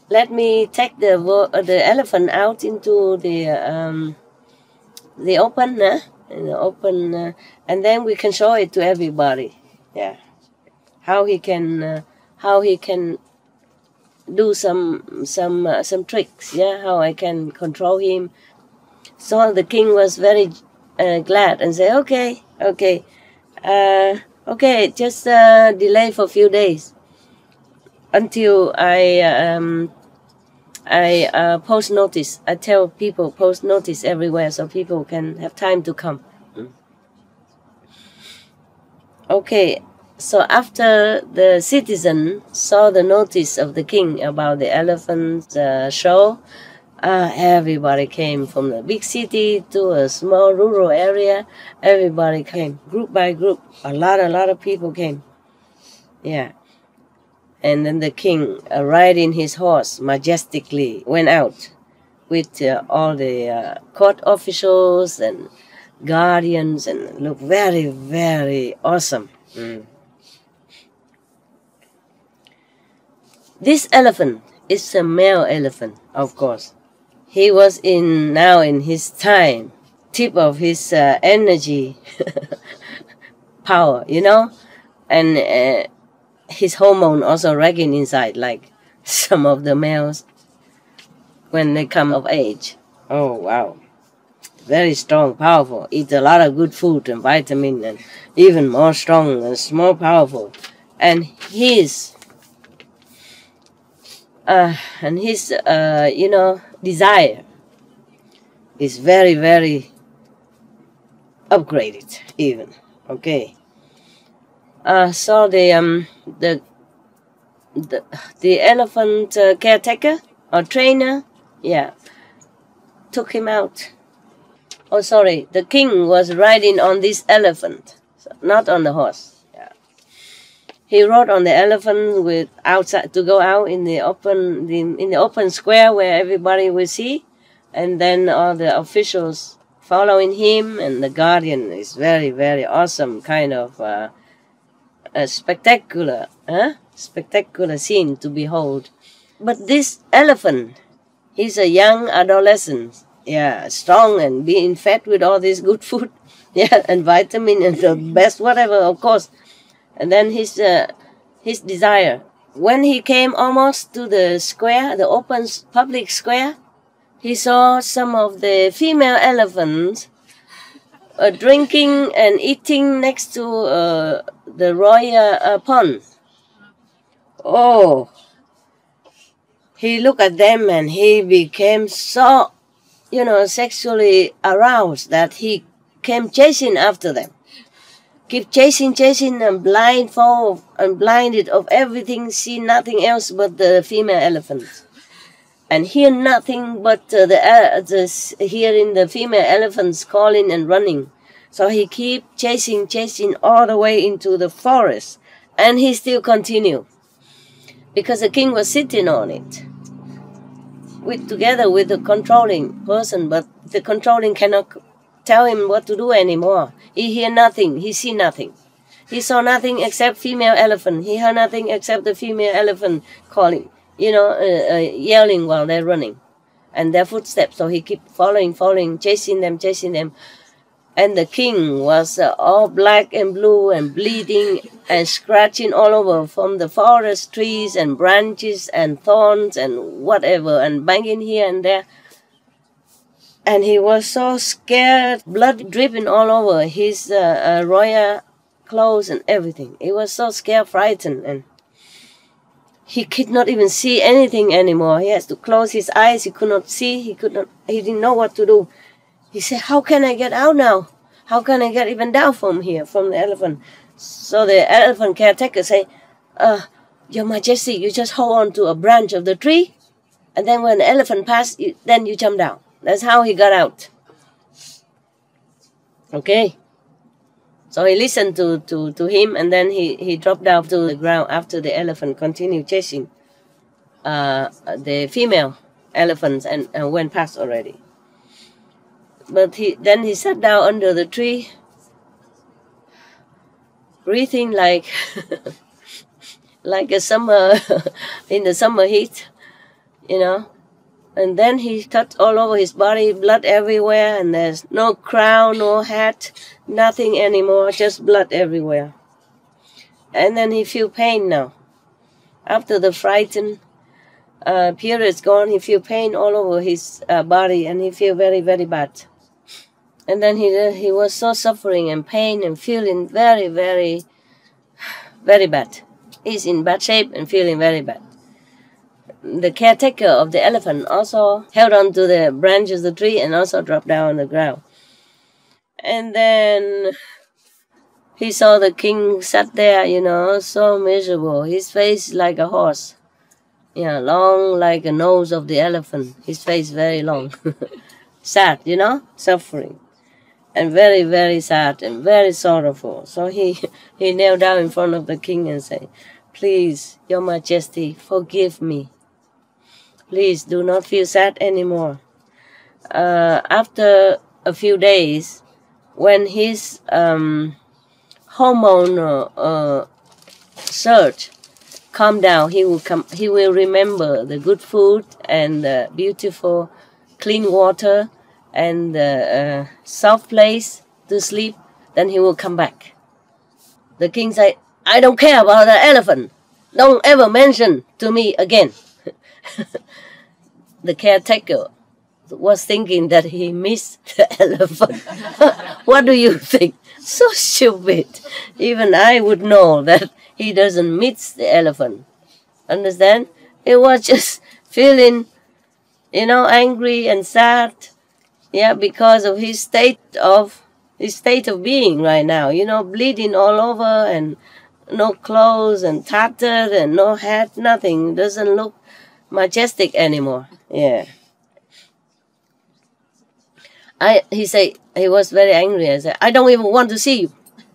let me take the elephant out into the open, and then we can show it to everybody. Yeah, how he can do some tricks. Yeah, how I can control him. So the king was very glad and said, okay, just delay for a few days. Until I post notice. I tell people post notice everywhere so people can have time to come. Okay, So after the citizen saw the notice of the king about the elephant show, everybody came from the big city to a small rural area. Everybody came, group by group. A lot of people came. Yeah. And then the king, riding his horse majestically, went out with all the court officials and guardians, and looked very, very awesome. This elephant is a male elephant, of course. He was now in his time, tip of his energy, power, you know, and his hormone also raging inside, like some of the males when they come of age. Oh, wow. Very strong, powerful. Eat a lot of good food and vitamin, and even more strong and more powerful. And his desire is very, very upgraded even. Okay. So the elephant caretaker or trainer, yeah, took him out. Oh, sorry, the king was riding on this elephant, not on the horse. Yeah. He rode on the elephant with outside to go out in the open square where everybody will see, and then all the officials following him, and the guardian is very, very awesome, kind of a spectacular scene to behold. But this elephant, he's a young adolescent. Yeah, strong and being fed with all this good food, yeah, and vitamin and the best whatever, of course. And then his desire. When he came almost to the square, the open public square, he saw some of the female elephants drinking and eating next to the royal pond. Oh, he looked at them and he became so, sexually aroused that he came chasing after them. Keep chasing and blinded of everything, see nothing else but the female elephants. And hear nothing but hearing the female elephants calling and running. So he keep chasing all the way into the forest. And he still continued. Because the king was sitting on it. Together with the controlling person, but the controlling cannot tell him what to do anymore. He hear nothing, he see nothing. He saw nothing except female elephant. He heard nothing except the female elephant calling, yelling while they're running. And their footsteps, so he keep following, chasing them. And the king was all black and blue and bleeding and scratching all over from the forest trees and branches and thorns and whatever, and banging here and there. And he was so scared, blood dripping all over his royal clothes and everything. He was so scared, frightened, and he could not even see anything anymore. He has to close his eyes. He could not see. He didn't know what to do. He said, how can I get out now? How can I get even down from here, from the elephant? So the elephant caretaker say, Your Majesty, you just hold on to a branch of the tree, and then when the elephant passes, then you jump down. That's how he got out. Okay. So he listened to him, and then he dropped down to the ground after the elephant continued chasing the female elephants and went past already. But he sat down under the tree, breathing like like a summer in the summer heat, And then he touched all over his body, blood everywhere, and there's no crown, no hat, nothing anymore, just blood everywhere. And then he feel pain now. After the frightened period is gone, he feel pain all over his body, and he feel very, very bad. And then he was so suffering and pain and feeling very, very, very bad. He's in bad shape and feeling very bad. The caretaker of the elephant also held on to the branches of the tree and also dropped down on the ground. And then he saw the king sat there, you know, so miserable. His face like a horse. Yeah, long like a nose of the elephant. His face very long. Sad, you know, suffering. And very, very sad and very sorrowful. So he knelt down in front of the king and said, "Please, Your Majesty, forgive me. Please do not feel sad anymore." After a few days, when his hormone surge calm down, he will remember the good food and the beautiful clean water and the soft place to sleep. Then he will come back. The king said, "I don't care about the elephant. Don't ever mention to me again." The caretaker was thinking that he missed the elephant. What do you think? So stupid. Even I would know that he doesn't miss the elephant. Understand? It was just feeling, you know, angry and sad. Yeah, because of his state of being right now. You know, bleeding all over and no clothes and tattered and no hat, nothing. Doesn't look majestic anymore. Yeah. He said, he was very angry. I said, "I don't even want to see you.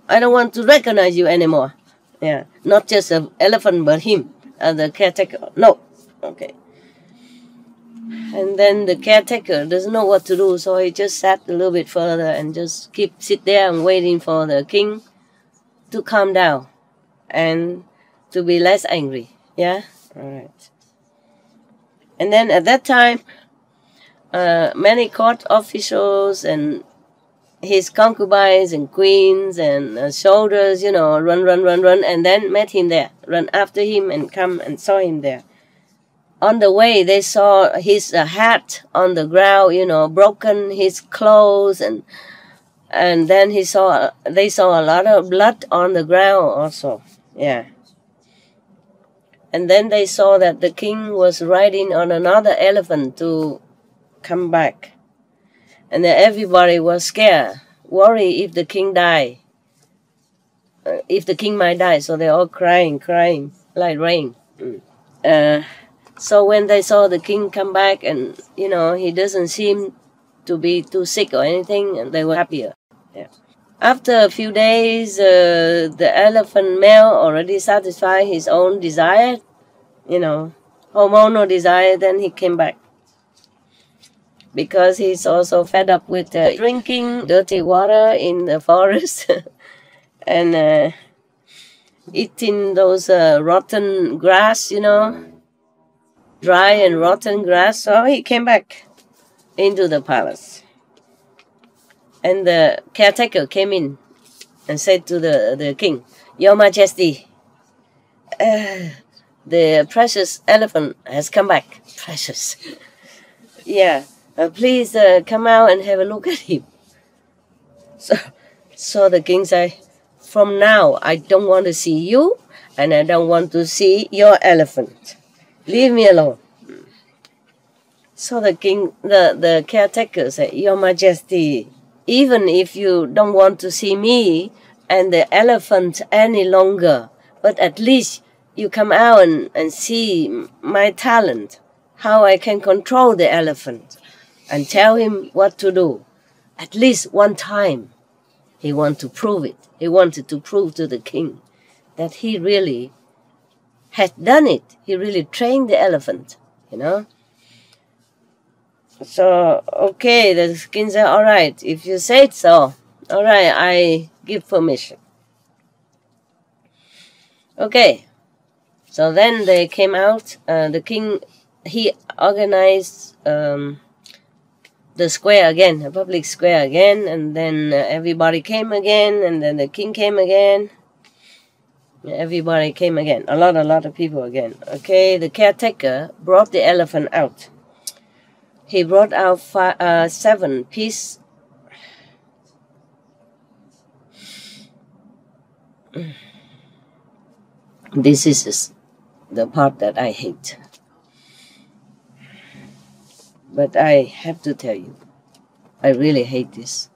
I don't want to recognize you anymore." Yeah, not just an elephant, but him, the caretaker. No, okay. And then the caretaker doesn't know what to do, so he just sat a little bit further and just sit there and waiting for the king to calm down and to be less angry. Yeah, all right. And then at that time, many court officials and his concubines and queens and soldiers, you know, run, and then met him there, run after him and come and saw him there. On the way, they saw his hat on the ground, you know, broken, his clothes, and then they saw a lot of blood on the ground also. Yeah. And then they saw that the king was riding on another elephant to come back. And then everybody was scared, worried if the king died, if the king might die. So they're all crying like rain. So when they saw the king come back and, you know, he doesn't seem to be too sick or anything, and they were happier. Yeah. After a few days, the elephant male already satisfied his own desire, you know, hormonal desire, then he came back. Because he's also fed up with drinking dirty water in the forest and eating those rotten grass, you know, dry and rotten grass. So he came back into the palace. And the caretaker came in and said to the king, "Your Majesty, the precious elephant has come back." Precious. Yeah. Please come out and have a look at him. So the king said, "From now, I don't want to see you, and I don't want to see your elephant. Leave me alone." So the king, the caretaker said, "Your Majesty, even if you don't want to see me and the elephant any longer, but at least you come out and see my talent, how I can control the elephant and tell him what to do. At least one time." He wanted to prove it. He wanted to prove to the king that he really had done it. He really trained the elephant, you know. So, okay, the king said, "All right, if you say it so, all right, I give permission." Okay, so then they came out. The king, he organized the square again, a public square again, and then everybody came again, and then the king came again. Everybody came again, a lot of people again. Okay, the caretaker brought the elephant out. He brought out 7 pieces. This is the part that I hate. But I have to tell you, I really hate this.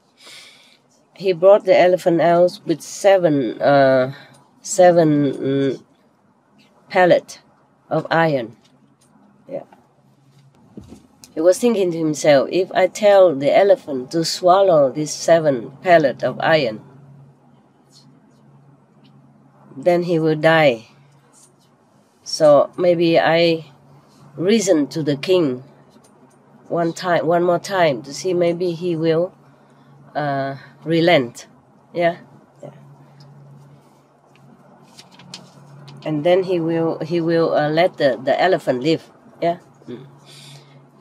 he brought the elephant out with seven pallets of iron. Yeah. He was thinking to himself, if I tell the elephant to swallow these 7 pallets of iron, then he will die. So maybe I reason to the king one more time to see maybe he will relent. Yeah. And then he will let the elephant live. Yeah.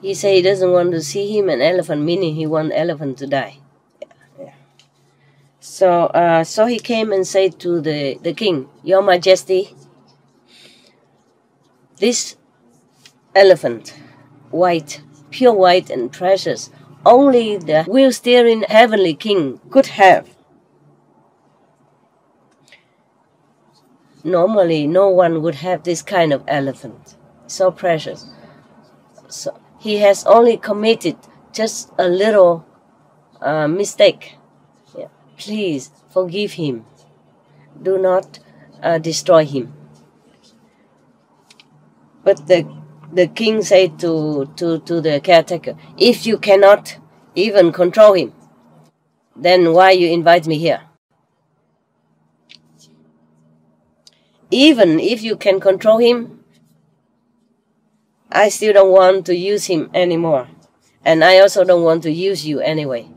He say he doesn't want to see him an elephant, meaning he want elephant to die. Yeah. So he came and said to the king, Your Majesty, this elephant, white, pure white and precious, only the wheel-steering heavenly king could have. Normally, no one would have this kind of elephant, so precious. So he has only committed just a little mistake. Yeah. Please forgive him. Do not destroy him. But the king said to the caretaker, if you cannot even control him, then why you invite me here? Even if you can control him, I still don't want to use him anymore. And I also don't want to use you anyway.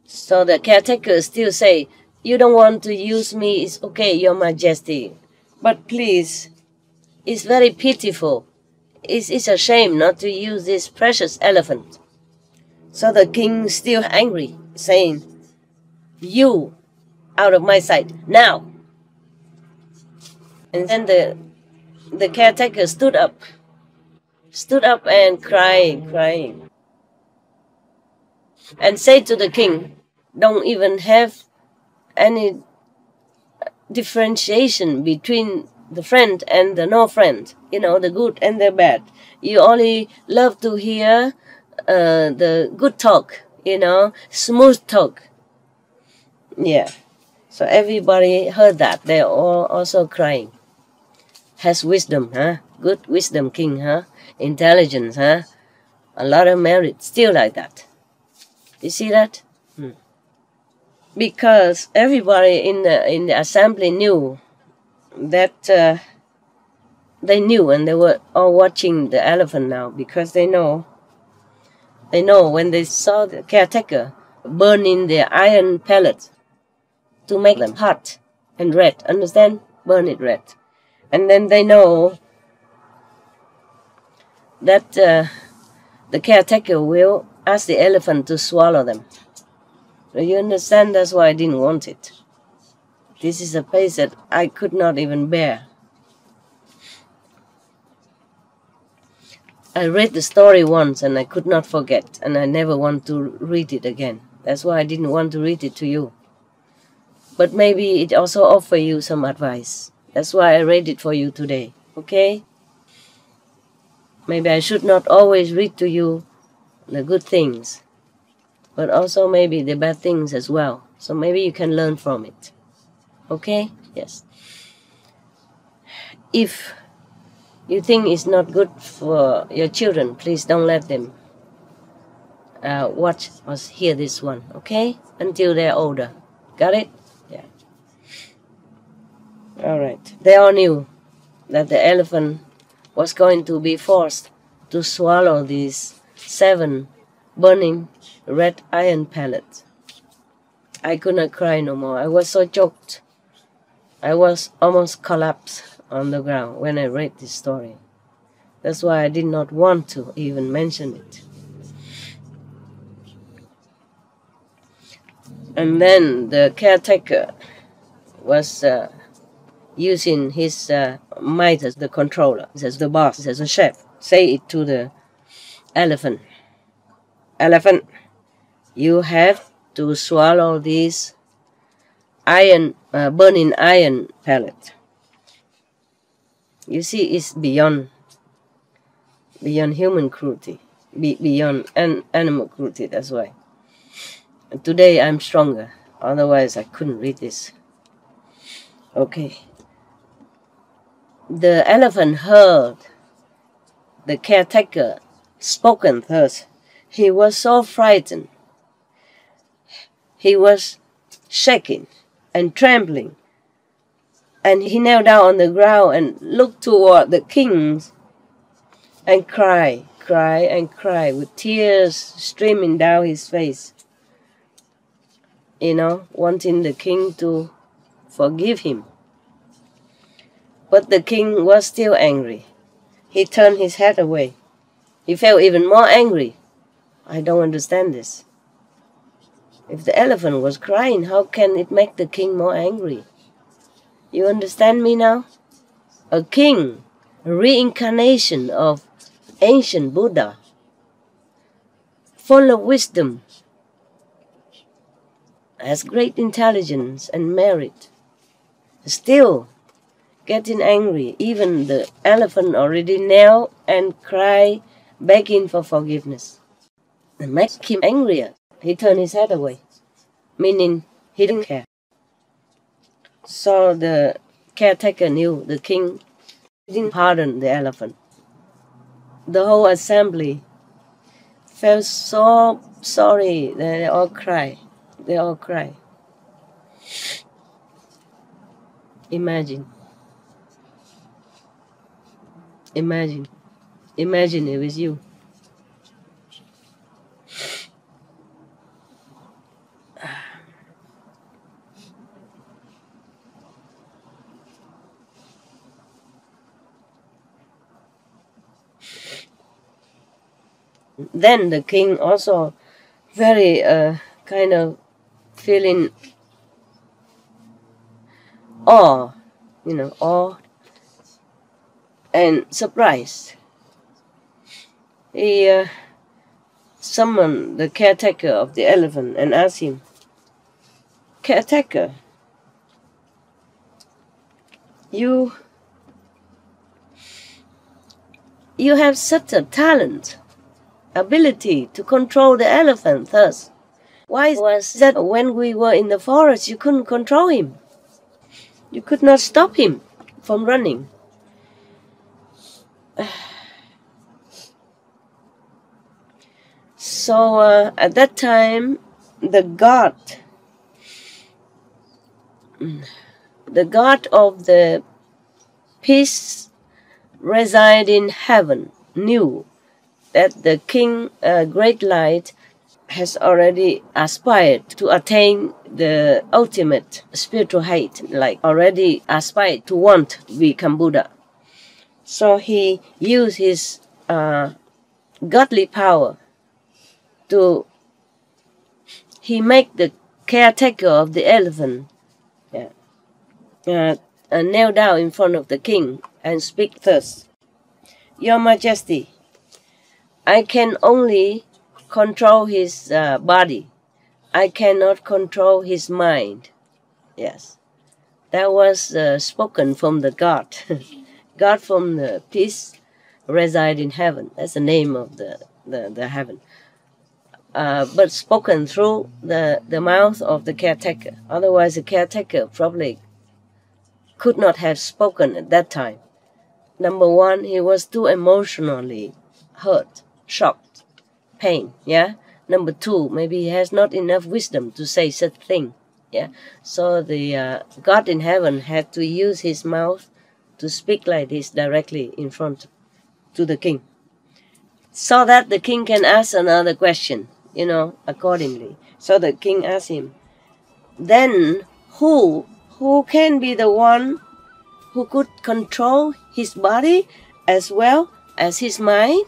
So the caretaker still say, you don't want to use me, it's okay, Your Majesty. But please, it's very pitiful. It's a shame not to use this precious elephant. So the king still angry, saying, you, out of my sight, now. And then the caretaker stood up and crying, and said to the king, don't even have any differentiation between the friend and the no friend, the good and the bad. You only love to hear the good talk, smooth talk. Yeah. So everybody heard that. They're all also crying. Has wisdom, huh? Good wisdom, king, huh? Intelligence, huh? A lot of merit, still like that. You see that? Because everybody in the assembly knew that they knew, and they were all watching the elephant now, because they know when they saw the caretaker burning the iron pellets to make them hot and red, understand? Burn it red. And then they know that the caretaker will ask the elephant to swallow them. So you understand? That's why I didn't want it. This is a place that I could not even bear. I read the story once and I could not forget, and I never want to read it again. That's why I didn't want to read it to you. But maybe it also offers you some advice. That's why I read it for you today, okay? Maybe I should not always read to you the good things, but also maybe the bad things as well. So maybe you can learn from it, okay? Yes. If you think it's not good for your children, please don't let them watch or hear this one, okay? Until they're older. Got it? Yeah. All right. They all knew that the elephant was going to be forced to swallow these 7 burning red iron pellets. I could not cry no more. I was so choked. I was almost collapsed on the ground when I read this story. That's why I did not want to even mention it. And then the caretaker was using his might as the controller, as the boss, as a chef. Say it to the elephant. Elephant, you have to swallow this iron, burning iron pellet. You see, it's beyond human cruelty, beyond animal cruelty. That's why. And today I'm stronger. Otherwise, I couldn't read this. Okay. The elephant heard the caretaker spoken thus. He was so frightened. He was shaking and trembling. And he knelt down on the ground and looked toward the king and cried with tears streaming down his face. Wanting the king to forgive him. But the king was still angry. He turned his head away. He felt even more angry. I don't understand this. If the elephant was crying, how can it make the king more angry? You understand me now? A king, a reincarnation of ancient Buddha, full of wisdom, has great intelligence and merit, still getting angry. Even the elephant already knelt and cried, begging for forgiveness. It makes him angrier. He turned his head away, meaning he didn't care. So the caretaker knew the king didn't pardon the elephant. The whole assembly felt so sorry that they all cried. They all cried. Imagine it was you. Then the king also very kind of feeling awe, awe and surprised. He summoned the caretaker of the elephant and asked him, "Caretaker, you have such a talent, ability to control the elephant thus. Why was that when we were in the forest you couldn't control him? You could not stop him from running." So at that time, the god of the peace reside in heaven knew that the king, Great Light, has already aspired to attain the ultimate spiritual height, like already aspired to want to become Buddha. So he used his godly power he make the caretaker of the elephant kneel down in front of the king and speak thus: "Your Majesty, I can only control his body. I cannot control his mind." Yes, that was spoken from the God. God from the peace reside in heaven. That's the name of the heaven. But spoken through the mouth of the caretaker. Otherwise, the caretaker probably could not have spoken at that time. Number one, he was too emotionally hurt, shocked, pain. Yeah. Number two, maybe he has not enough wisdom to say such thing. Yeah. So the God in heaven had to use his mouth to speak like this directly in front to the king, so that the king can ask another question, accordingly. So the king asked him, "Then who can be the one who could control his body as well as his mind?"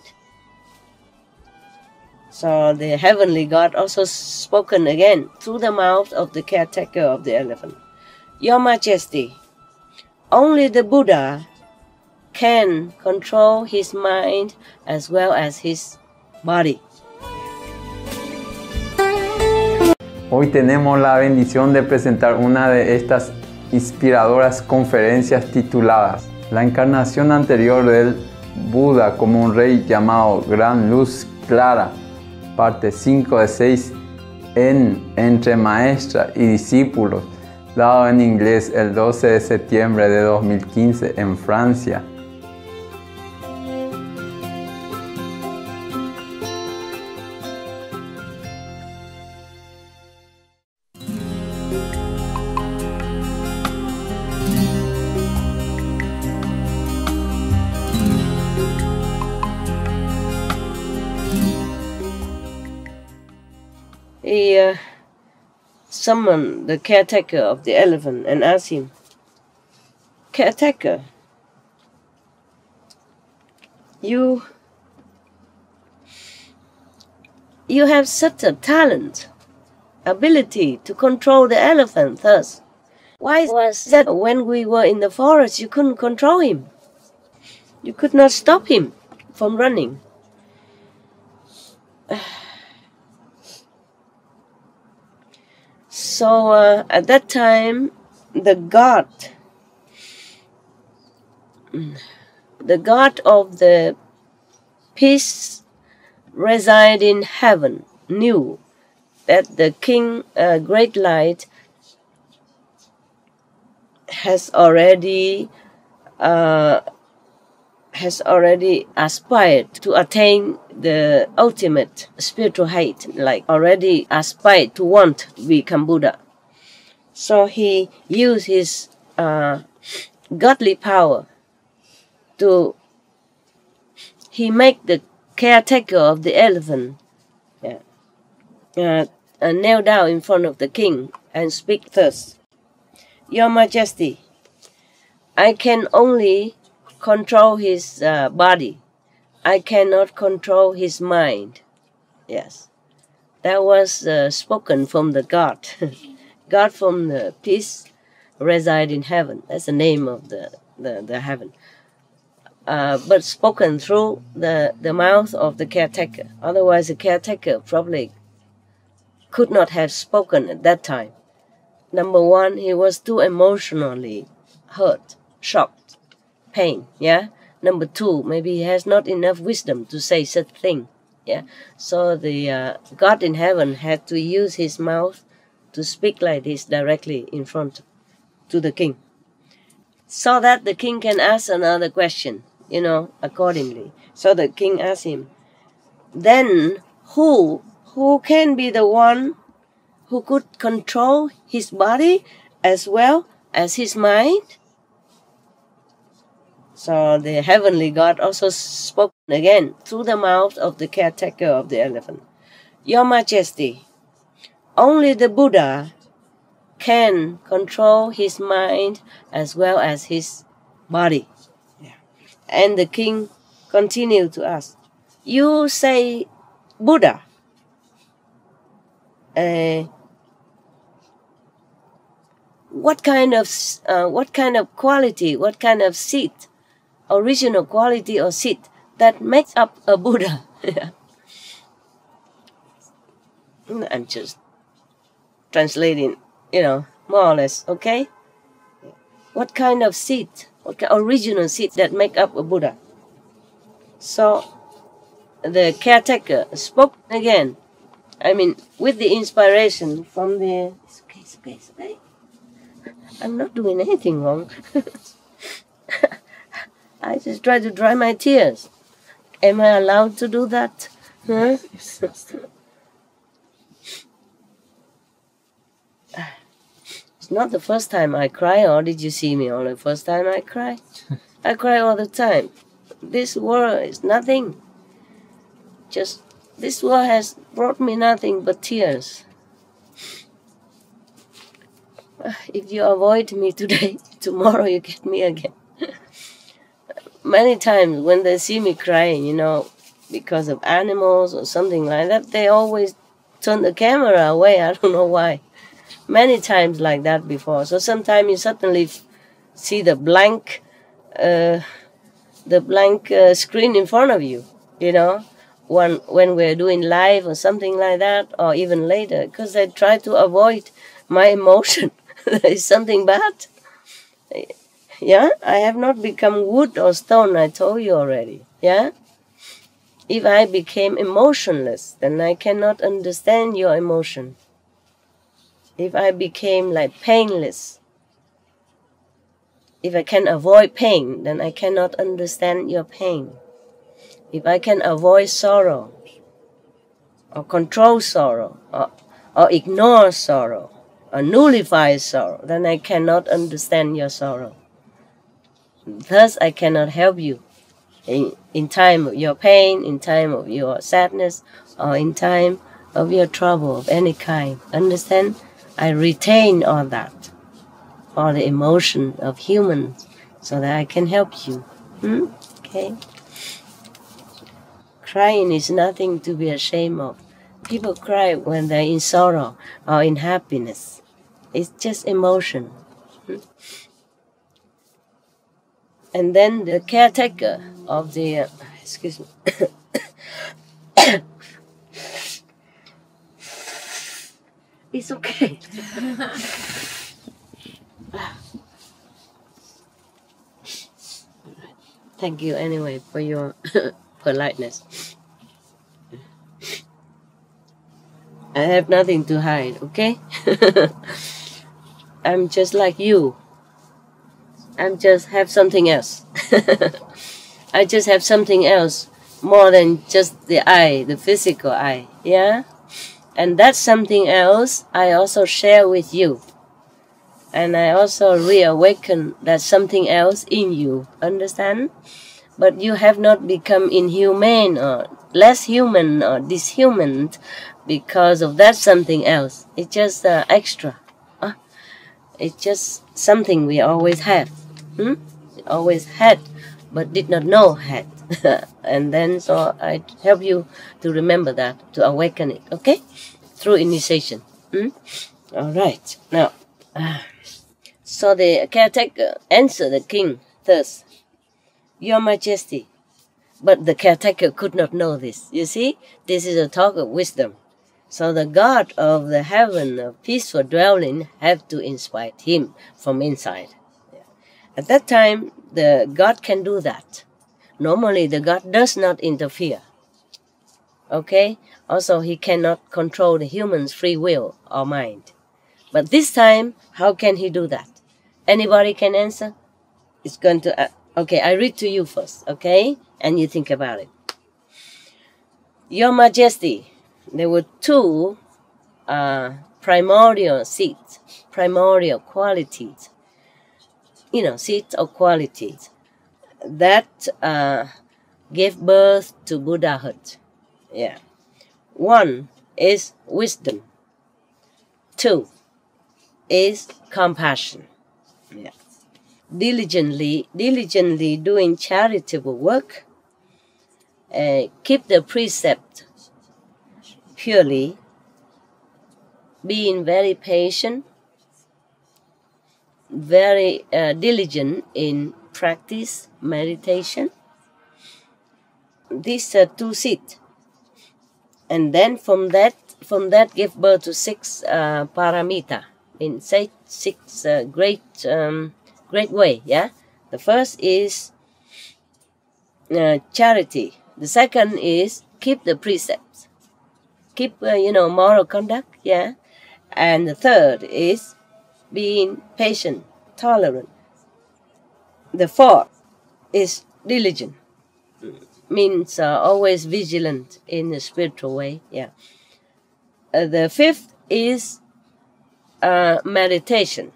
So the heavenly God also spoken again through the mouth of the caretaker of the elephant: "Your Majesty, only the Buddha can control his mind as well as his body." Hoy tenemos la bendición de presentar una de estas inspiradoras conferencias tituladas "La encarnación anterior del Buda como un rey llamado Gran Luz Clara", parte 5 de 6, Entre Maestra y Discípulos, dado en inglés el 12 de septiembre de 2015 en Francia. He summoned the caretaker of the elephant and asked him, "Caretaker, you have such a talent, ability to control the elephant thus. Why was that when we were in the forest you couldn't control him? You could not stop him from running?" So at that time, the god of the peace reside in heaven knew that the king, Great Light, has already aspired to attain the ultimate spiritual height, like already aspired to want to become Buddha. So he used his godly power he make the caretaker of the elephant kneel down in front of the king and speak thus: "Your Majesty, I can only control his body. I cannot control his mind." Yes, that was spoken from the God. God from the peace reside in heaven. That's the name of the heaven. But spoken through the mouth of the caretaker. Otherwise, the caretaker probably could not have spoken at that time. Number one, he was too emotionally hurt, shocked, pain, yeah? Number two, maybe he has not enough wisdom to say such thing, yeah? So the God in heaven had to use his mouth to speak like this directly in front to the king, so that the king can ask another question, accordingly. So the king asked him, "Then who can be the one who could control his body as well as his mind?" So the heavenly God also spoke again through the mouth of the caretaker of the elephant: "Your Majesty, only the Buddha can control his mind as well as his body." Yeah. And the king continued to ask, "You say Buddha. What kind of quality, what kind of seed, original quality or seed that makes up a Buddha?" I'm just translating, more or less, okay? What kind of seed, original seed that make up a Buddha? So the caretaker spoke again. With the inspiration from the... It's okay. I'm not doing anything wrong. I just try to dry my tears. Am I allowed to do that? Huh? It's not the first time I cry, or did you see me all the first time I cry? I cry all the time. This world is nothing. This world has brought me nothing but tears. If you avoid me today, tomorrow you get me again. Many times when they see me crying, because of animals or something like that, they always turn the camera away. I don't know why. Many times like that before. So sometimes you suddenly see the blank screen in front of you, when we're doing live or something like that, or even later, because I try to avoid my emotion. There is something bad. Yeah, I have not become wood or stone, I told you already. Yeah? If I became emotionless, then I cannot understand your emotion. If I became like painless, if I can avoid pain, then I cannot understand your pain. If I can avoid sorrow, or control sorrow, or ignore sorrow, or nullify sorrow, then I cannot understand your sorrow. Thus, I cannot help you in time of your pain, in time of your sadness, or in time of your trouble of any kind. Understand? I retain all that, all the emotion of humans, so that I can help you. Okay? Crying is nothing to be ashamed of. People cry when they're in sorrow or in happiness. It's just emotion. And then the caretaker of the, excuse me, it's okay. Thank you anyway for your politeness. I have nothing to hide, okay? I'm just like you. I just have something else. I just have something else more than just the eye, the physical eye, yeah? And that something else I also share with you. And I also reawaken that something else in you, understand? But you have not become inhumane or less human or dishuman because of that something else. It's just extra. It's just something we always have. Always had, but did not know had. And then so I help you to remember that, to awaken it, okay? Through initiation. All right. Now, so the caretaker answered the king thus, Your Majesty. But the caretaker could not know this. You see, this is a talk of wisdom. So the God of the heaven of peaceful dwelling have to inspire him from inside. At that time, the God can do that. Normally, the God does not interfere. Okay? Also, he cannot control the human's free will or mind. But this time, how can he do that? Anybody can answer? It's going to... okay, I read to you first, okay? And you think about it. Your Majesty, there were two primordial seeds, primordial qualities. Seeds or qualities that gave birth to Buddhahood. Yeah. One is wisdom. Two is compassion. Yeah. Diligently doing charitable work. Keep the precept purely. Being very patient. Very diligent in practice, meditation. These are two seeds. And then from that give birth to 6 paramita, in six great way, yeah? The first is charity. The second is keep the precepts. Keep, moral conduct, yeah? And the third is being patient, tolerant. The fourth is diligent, means always vigilant in a spiritual way. Yeah. The fifth is meditation,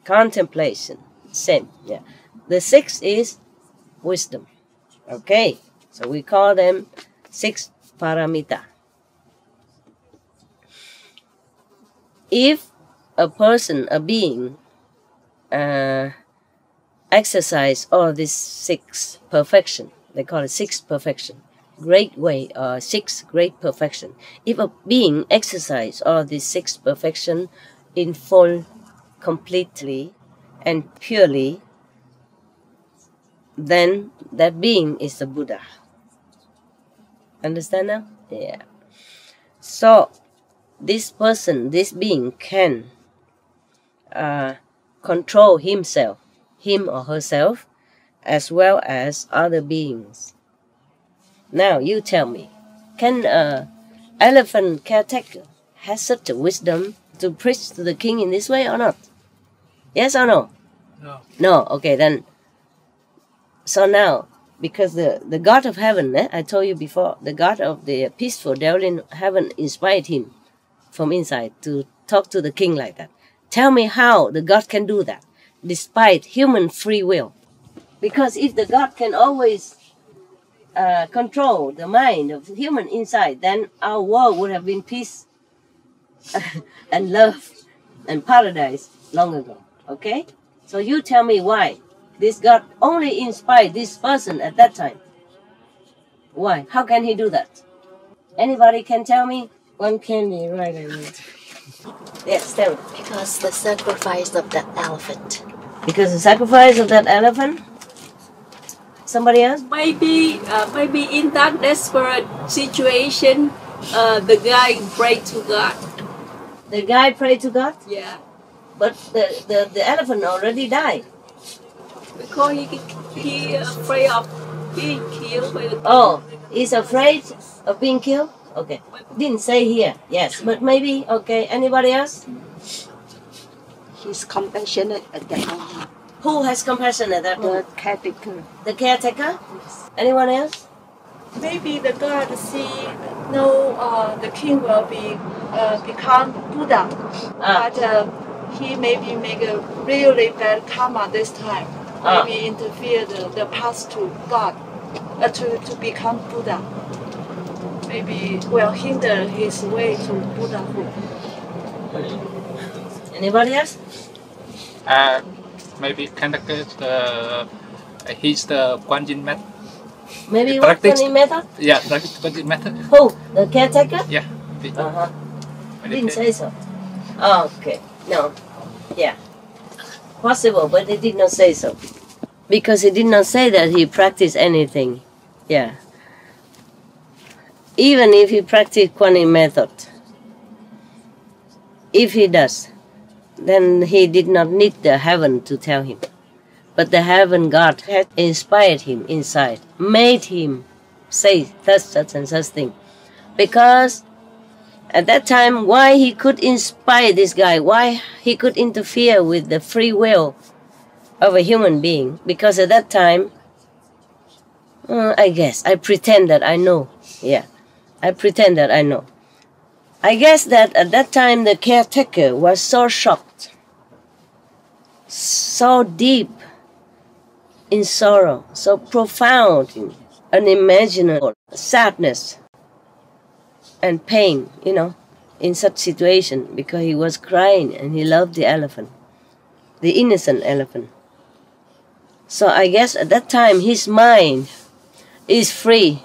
contemplation, same. Yeah. The sixth is wisdom. Okay, so we call them 6 paramita. If a person, a being, exercise all these 6 perfection. They call it 6 perfection. Great way, 6 great perfection. If a being exercise all these 6 perfection in full, completely, and purely, then that being is the Buddha. Understand now? Yeah. So, this person, this being can control himself, him or herself, as well as other beings. Now, you tell me, can an elephant caretaker have such a wisdom to preach to the king in this way or not? Yes or no? No. No, okay, then. So now, because the God of heaven, I told you before, the God of the peaceful devil in heaven inspired him from inside to talk to the king like that. Tell me how the God can do that, despite human free will. Because if the God can always control the mind of the human inside, then our world would have been peace and love and paradise long ago. Okay? So you tell me why this God only inspired this person at that time. Why? How can he do that? Anybody can tell me? One candy, right? I mean. Yes, tell me. Because the sacrifice of that elephant. Because the sacrifice of that elephant? Somebody else? Maybe in that desperate situation, the guy prayed to God. The guy prayed to God? Yeah. But the elephant already died. Because he afraid of being killed by the Oh, he's afraid of being killed? Okay. Didn't say here. Yes, but maybe. Okay. Anybody else? He's compassionate at that moment. Who has compassion at that The moment? caretaker. The caretaker? Anyone else? Maybe the God see no the king will become Buddha, but he maybe make a really bad karma this time. Maybe interfere the path to God, to become Buddha. Maybe will hinder his way to Buddhahood. Anybody else? Maybe Kanaka, he's the Kuan Yin method. Maybe what funny method? Yeah, Kuan Yin method. Who? The caretaker? Yeah. Didn't say so. Oh, okay. No. Yeah. Possible, but he did not say so. Because he did not say that he practiced anything. Yeah. Even if he practiced Kuan Yin method, if he does, then he did not need the heaven to tell him. But the heaven God had inspired him inside, made him say such and such thing. Because at that time, why he could inspire this guy, why he could interfere with the free will of a human being, because at that time, I guess, I pretend that I know. Yeah, I pretend that I know. I guess that at that time the caretaker was so shocked, so deep in sorrow, so profound in unimaginable sadness and pain, in such situation, because he was crying and he loved the elephant, the innocent elephant. So I guess at that time his mind is free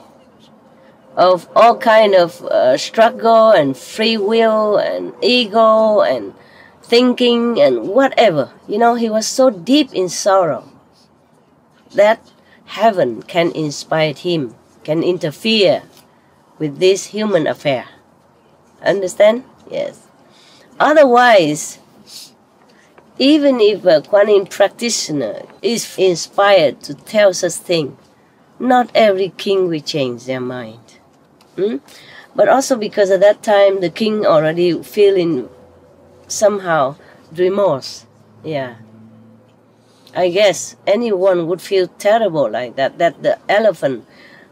of all kind of struggle and free will and ego and thinking and whatever. He was so deep in sorrow that heaven can inspire him, can interfere with this human affair. Understand? Yes. Otherwise, even if a Kuan Yin practitioner is inspired to tell such thing, not every king will change their mind. But also because at that time the king already feeling somehow remorse. Yeah. I guess anyone would feel terrible like that the elephant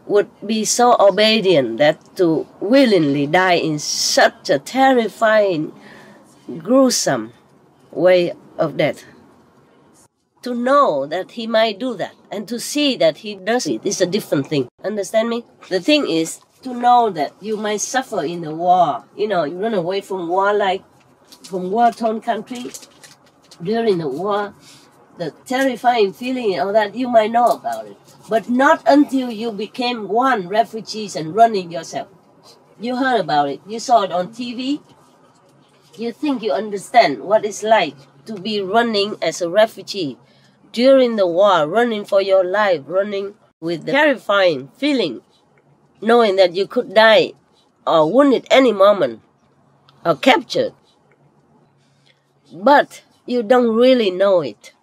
would be so obedient that to willingly die in such a terrifying, gruesome way of death. To know that he might do that and to see that he does it is a different thing. Understand me? The thing is to know that you might suffer in the war. You run away from war, like from war-torn country during the war. The terrifying feeling and all that, you might know about it. But not until you became one refugees and running yourself. You heard about it. You saw it on TV. You think you understand what it's like to be running as a refugee during the war, running for your life, running with the terrifying feeling, knowing that you could die or wounded any moment or captured. But you don't really know it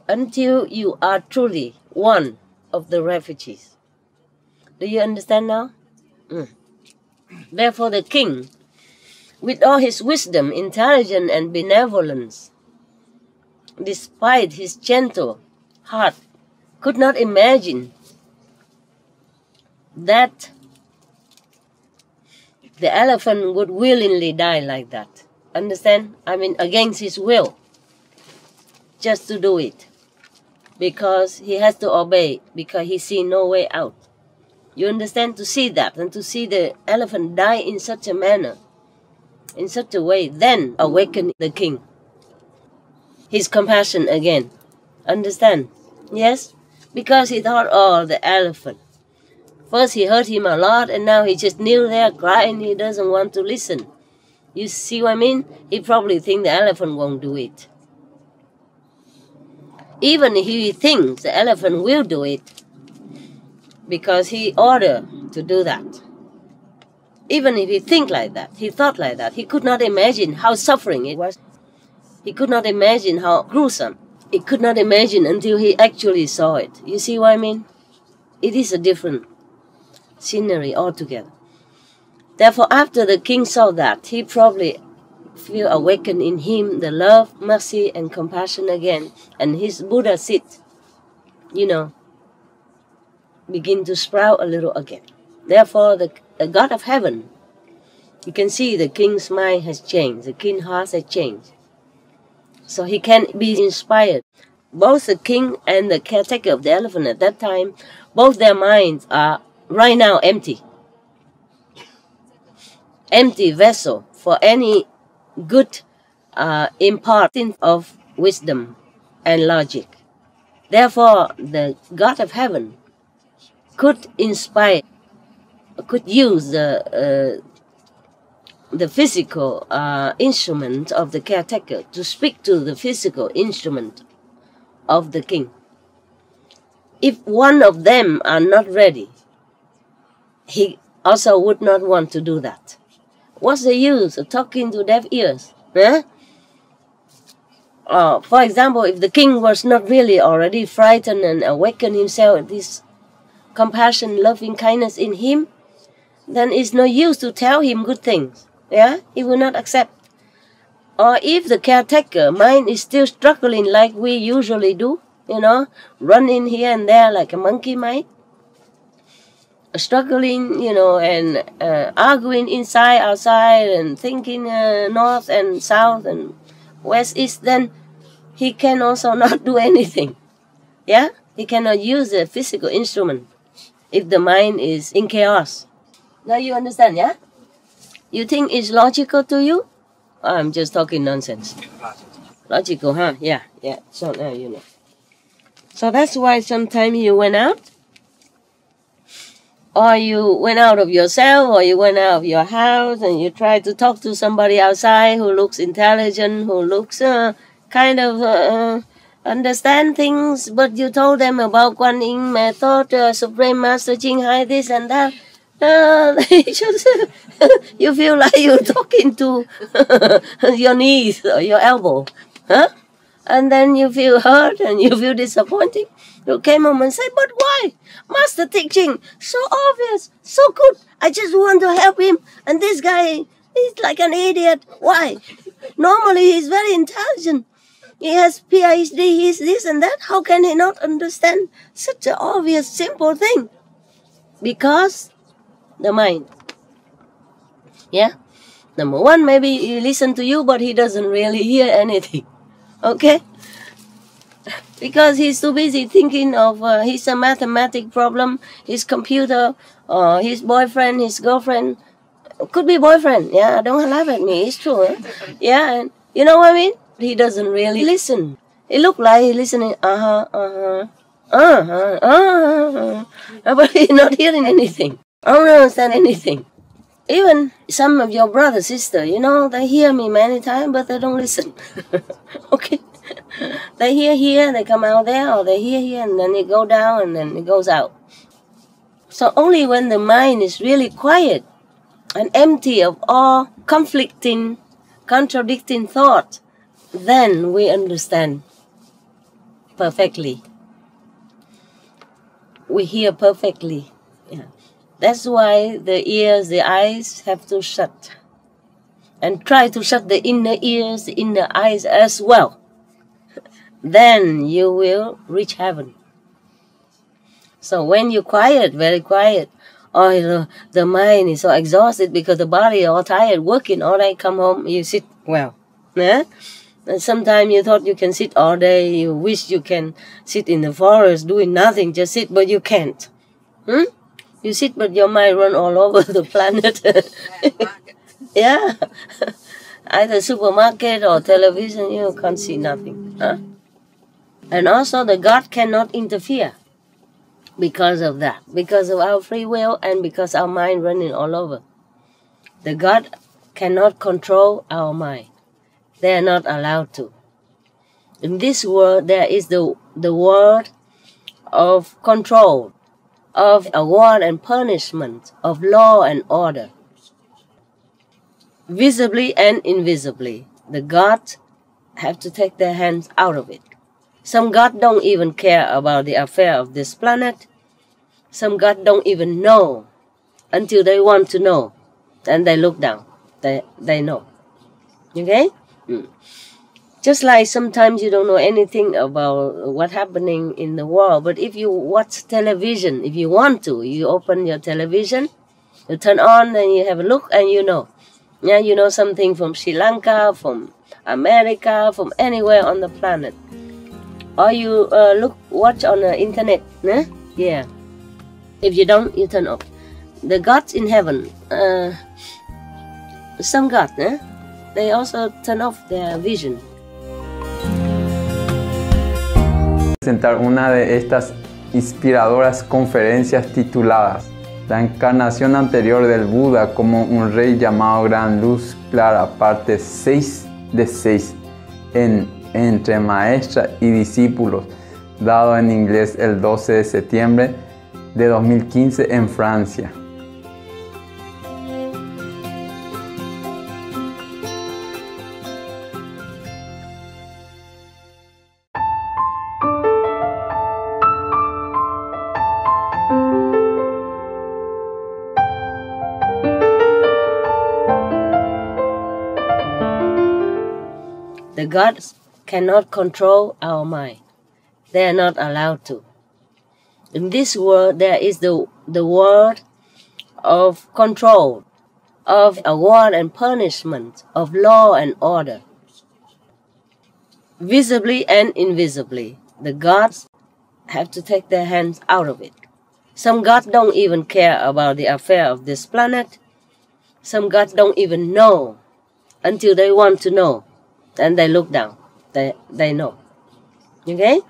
until you are truly one of the refugees. Do you understand now? Therefore the king with all his wisdom, intelligence, and benevolence, despite his gentle heart, could not imagine that the elephant would willingly die like that. Understand? I mean, against his will, just to do it, because he has to obey, because he see no way out. You understand? To see that, and to see the elephant die in such a manner, in such a way, then awaken the king. His compassion again. Understand? Yes? Because he thought, oh, the elephant. First he hurt him a lot, and now he just kneel there crying. He doesn't want to listen. You see what I mean? He probably thinks the elephant won't do it. Even if he thinks the elephant will do it, because he ordered to do that. Even if he think like that, he thought like that, he could not imagine how suffering it was. He could not imagine how gruesome. He could not imagine until he actually saw it. You see what I mean? It is a different scenery altogether. Therefore, after the king saw that, he probably feel awakened in him the love, mercy, and compassion again. And his Buddha seed, begin to sprout a little again. Therefore, the God of heaven, you can see the king's mind has changed, the king's heart has changed. So he can be inspired. Both the king and the caretaker of the elephant at that time, both their minds are right now empty. Empty vessel for any good imparting of wisdom and logic. Therefore, the God of heaven could inspire, could use the physical instrument of the caretaker to speak to the physical instrument of the king. If one of them are not ready, he also would not want to do that. What's the use of talking to deaf ears? Eh? For example, if the king was not really already frightened and awakened himself with this compassion, loving kindness in him, then it's no use to tell him good things. Yeah, he will not accept. Or if the caretaker mind is still struggling like we usually do, running here and there like a monkey might, struggling, and arguing inside, outside, and thinking north and south and west, east, then he can also not do anything. Yeah, he cannot use a physical instrument if the mind is in chaos. Now you understand, yeah? You think it's logical to you? I'm just talking nonsense. Logical, huh? Yeah. So now you know. So that's why sometimes you went out, or you went out of yourself, or you went out of your house, and you try to talk to somebody outside who looks intelligent, who looks understand things, but you told them about Kuan Yin method, Supreme Master Ching Hai, this and that. You feel like you're talking to your knees or your elbow, huh? And then you feel hurt and you feel disappointed. You came home and say, but why? Master teaching, so obvious, so good. I just want to help him. And this guy is like an idiot. Why? Normally he's very intelligent. He has PhD, he's this and that. How can he not understand such an obvious, simple thing? Because the mind. Yeah? Number one, maybe he listens to you, but he doesn't really hear anything. Okay? Because he's too busy thinking of his mathematic problem, his computer, his boyfriend, his girlfriend. Could be boyfriend. Yeah, don't laugh at me. It's true. Eh? Yeah, and you know what I mean? He doesn't really listen. It looks like he's listening. But he's not hearing anything. I don't understand anything. Even some of your brother, sister, they hear me many times, but they don't listen. Okay? They hear here, they come out there, or they hear here, and then they go down, and then it goes out. So only when the mind is really quiet and empty of all conflicting, contradicting thoughts, then we understand perfectly. We hear perfectly. Yeah. That's why the ears, the eyes have to shut. and try to shut the inner ears, the inner eyes as well. Then you will reach heaven. So when you're quiet, very quiet, or the mind is so exhausted because the body is all tired, working all day, come home, you sit well. Yeah? And sometimes you thought you can sit all day, you wish you can sit in the forest doing nothing, just sit, but you can't. You sit, but your mind run all over the planet. Yeah. Either supermarket or television, you can't see nothing. Huh? And also the God cannot interfere because of that, because of our free will and because our mind running all over. The God cannot control our mind. They are not allowed to. In this world, there is the world of control, of award and punishment, of law and order. Visibly and invisibly, the gods have to take their hands out of it. Some gods don't even care about the affair of this planet. Some gods don't even know until they want to know. Then they look down. They know. Okay? Just like sometimes you don't know anything about what's happening in the world, but if you watch television, if you want to, you open your television, you turn on and you have a look and you know. Yeah, you know something from Sri Lanka, from America, from anywhere on the planet. Or you watch on the internet. Yeah. If you don't, you turn off. The gods in heaven, some gods, they also turn off their vision. Presentar una de estas inspiradoras conferencias tituladas La encarnación anterior del Buda como un rey llamado Gran Luz Clara, parte 6 de 6, en Entre Maestra y Discípulos, dado en inglés el 12 de septiembre de 2015 en Francia. The gods cannot control our mind. They are not allowed to. In this world, there is the world of control, of award and punishment, of law and order. Visibly and invisibly, the gods have to take their hands out of it. Some gods don't even care about the affair of this planet. Some gods don't even know until they want to know. Then they look down. They know. Okay?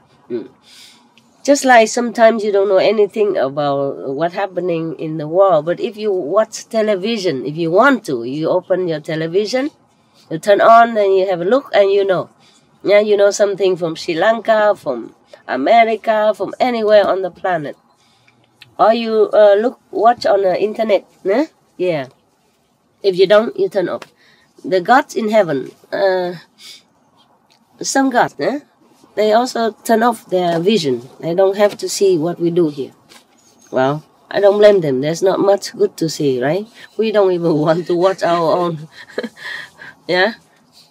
Just like sometimes you don't know anything about what's happening in the world, but if you watch television, if you want to, you open your television, you turn on and you have a look and you know. Yeah, you know something from Sri Lanka, from America, from anywhere on the planet. Or you watch on the internet. Yeah. If you don't, you turn off. The gods in heaven, some gods, they also turn off their vision. They don't have to see what we do here. Well, I don't blame them. There's not much good to see, right? We don't even want to watch our own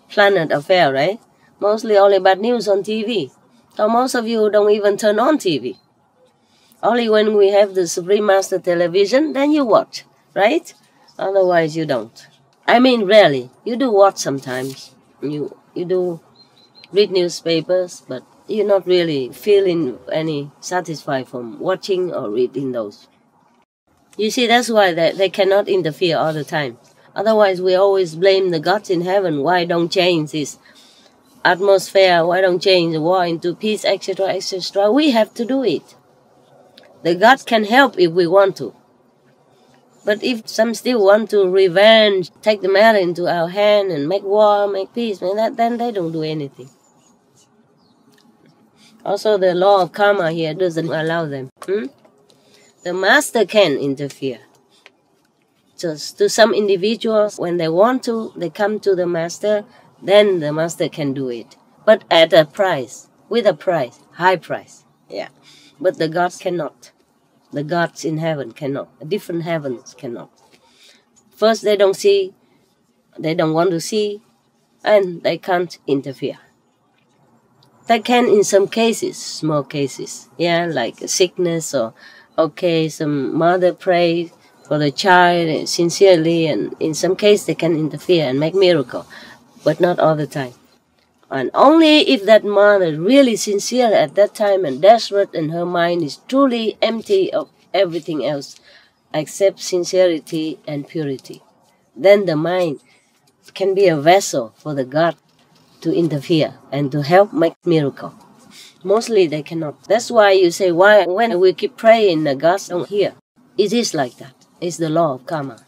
planet affair, right? Mostly only bad news on TV. So most of you don't even turn on TV. Only when we have the Supreme Master television, then you watch, right? Otherwise you don't. I mean, rarely. You do watch sometimes. You do read newspapers, but you're not really feeling any satisfied from watching or reading those. You see, that's why they cannot interfere all the time. Otherwise, we always blame the gods in heaven. Why don't change this atmosphere? Why don't change the war into peace, etc., etc.? We have to do it. The gods can help if we want to. But if some still want to revenge, take the matter into our hand and make war, make peace, then they don't do anything. Also, the law of karma here doesn't allow them. The master can interfere. Just to some individuals, when they want to, they come to the master, then the master can do it. But at a price, with a price, high price. Yeah. But the gods cannot. The gods in heaven cannot. Different heavens cannot. First, they don't see they don't want to see, and they can't interfere. They can in some cases, small cases, yeah, like a sickness or, okay, some mother prays for the child sincerely, and in some cases they can interfere and make miracle, but not all the time. And only if that mother really sincere at that time and desperate and her mind is truly empty of everything else except sincerity and purity, then the mind can be a vessel for the God to interfere and to help make miracle. Mostly they cannot. That's why you say, why when we keep praying, the gods don't hear. It is like that. It's the law of karma.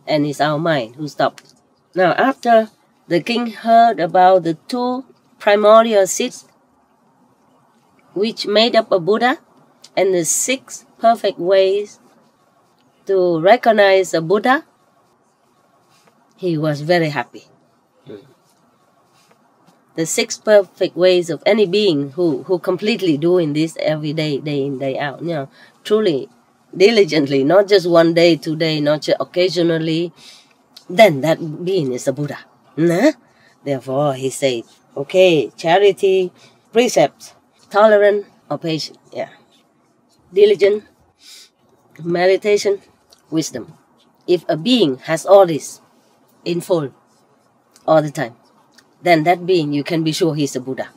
And it's our mind who stops. Now, after the king heard about the 2 primordial seeds which made up a Buddha and the 6 perfect ways to recognize a Buddha, he was very happy. The 6 perfect ways of any being who completely doing this every day, day in, day out, truly, diligently, not just one day, 2 days, not just occasionally, then that being is a Buddha. Therefore, he said, okay, charity, precepts, tolerant or patient, diligent, meditation, wisdom. If a being has all this in full all the time, then that being, you can be sure he's a Buddha.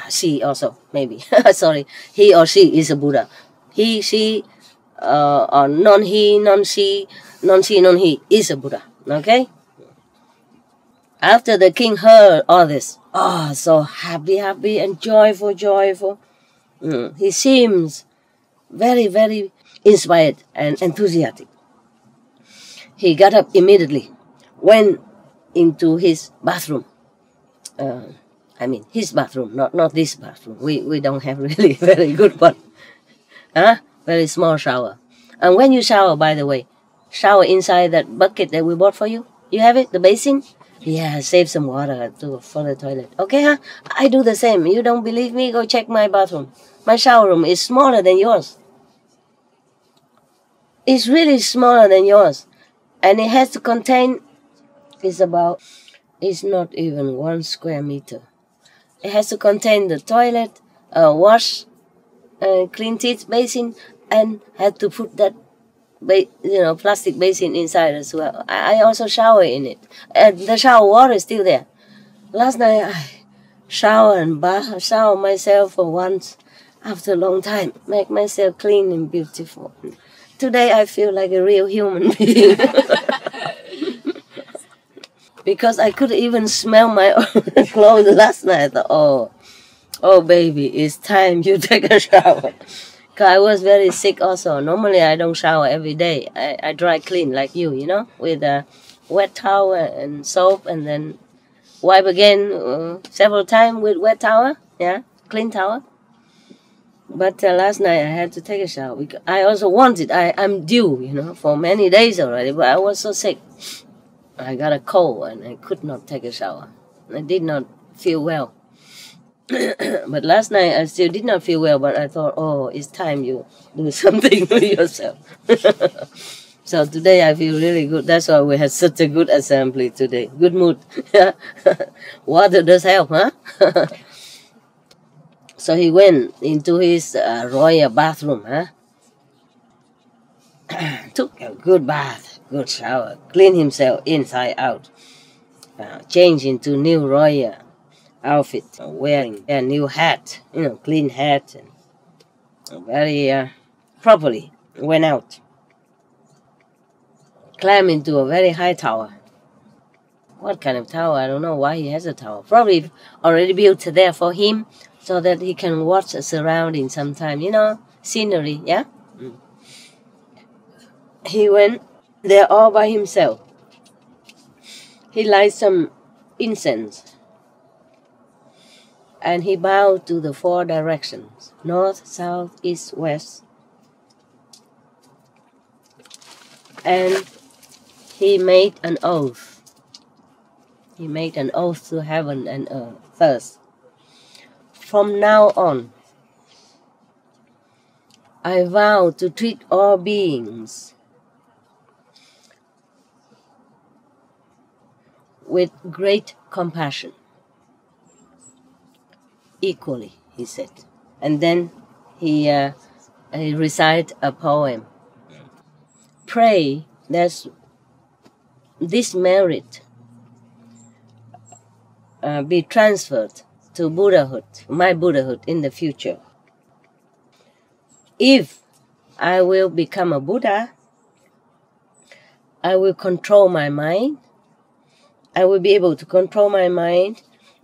She also, maybe. Sorry, he or she is a Buddha. He, she, or non-he, non-she, non-she, non-he is a Buddha. Okay? After the king heard all this, so happy and joyful. He seems very, very inspired and enthusiastic. He got up immediately, went into his bathroom. His bathroom, not this bathroom. We don't have really very good one. Very small shower. And when you shower, by the way, shower inside that bucket that we bought for you. You have it, the basin? Yeah, save some water for the toilet. Okay, I do the same. You don't believe me? Go check my bathroom. My shower room is smaller than yours. It's really smaller than yours. And it has to contain, it's not even 1 square meter. It has to contain the toilet, wash, clean teeth basin, and had to put that plastic basin inside as well. I also shower in it. The shower water is still there. Last night I shower myself for once after a long time. Make myself clean and beautiful. Today I feel like a real human being. Because I could even smell my own clothes last night. I thought, oh baby, it's time you take a shower. Because I was very sick also. Normally I don't shower every day. I dry clean like you, with a wet towel and soap, and then wipe again several times with wet towel, clean towel. But last night I had to take a shower. Because I also wanted, I'm due, for many days already, but I was so sick. I got a cold and I could not take a shower. I did not feel well. But last night I still did not feel well, but I thought, it's time you do something for yourself. So today I feel really good. That's why we had such a good assembly today. Good mood. Water does help, huh? So he went into his royal bathroom, took a good bath, good shower, cleaned himself inside out, changed into new royal outfit, wearing a new hat, clean hat, and very properly went out. Climbed into a very high tower. What kind of tower? I don't know why he has a tower. Probably already built there for him so that he can watch the surroundings sometime, scenery, yeah? He went there all by himself. He lighted some incense. And he bowed to the 4 directions, north, south, east, west. And he made an oath. He made an oath to heaven and earth first. From now on, I vow to treat all beings with great compassion. Equally, he said. And then he recited a poem. Pray that this merit be transferred to Buddhahood, my Buddhahood in the future. If I will become a Buddha, I will control my mind. I will be able to control my mind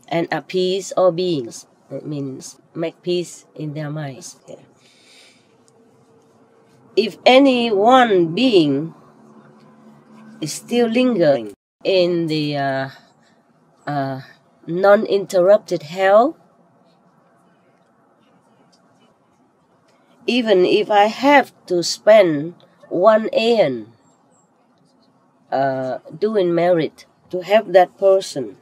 and appease all beings. It means make peace in their minds. Yeah. If any one being is still lingering in the non-interrupted hell, even if I have to spend 1 aeon doing merit to help that person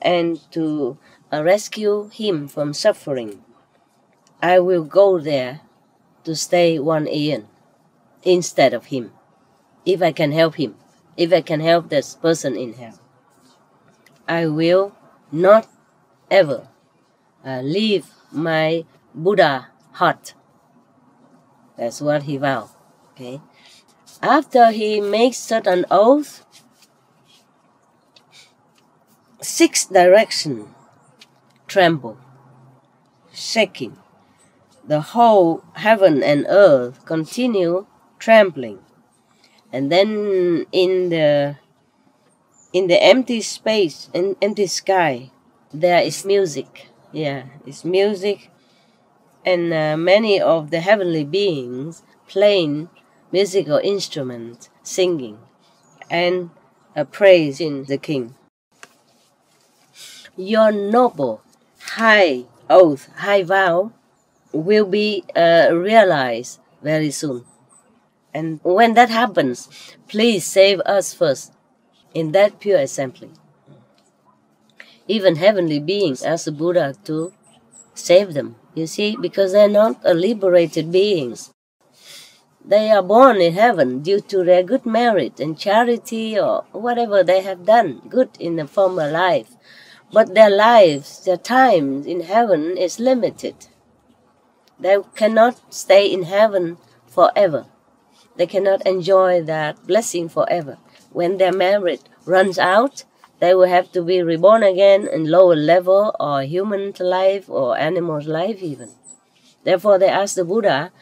and to rescue him from suffering, I will go there to stay 1 aeon instead of him, if I can help him, if I can help this person in hell. I will not ever leave my Buddha heart. That's what he vowed. Okay. After he makes such an oath, 6 directions tremble, shaking. The whole heaven and earth continue trembling. And then in the empty space, in empty sky, there is music. Yeah, it's music. And many of the heavenly beings playing musical instruments, singing, and praising the king. Your noble, high oath, high vow will be realized very soon. And when that happens, please save us first in that pure assembly. Even heavenly beings ask the Buddha to save them, you see, because they're not liberated beings. They are born in heaven due to their good merit and charity or whatever they have done good in the former life. But their lives, their time in heaven is limited. They cannot stay in heaven forever. They cannot enjoy that blessing forever. When their merit runs out, they will have to be reborn again in lower level or human life or animal's life even. Therefore, they asked the Buddha,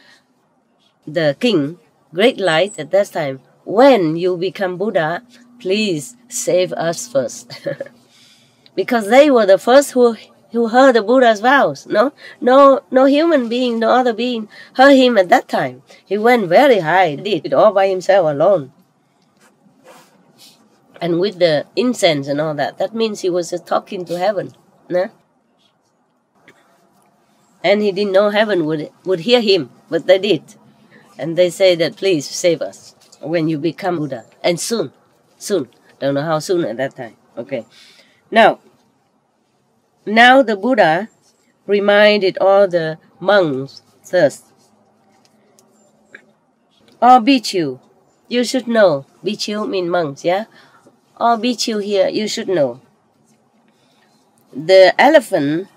the king, great light at that time, when you become Buddha, please save us first. Because they were the first who heard the Buddha's vows. No human being, no other being heard him at that time. He went very high, did it all by himself alone. And with the incense and all that, that means he was just talking to heaven. No? And he didn't know heaven would hear him, but they did. And they say that please save us when you become Buddha. And soon. Don't know how soon at that time. Okay. Now the Buddha reminded all the monks thus. All bhikkhu, you should know. Bhikkhu means monks, yeah? All bhikkhu here, you should know. The elephant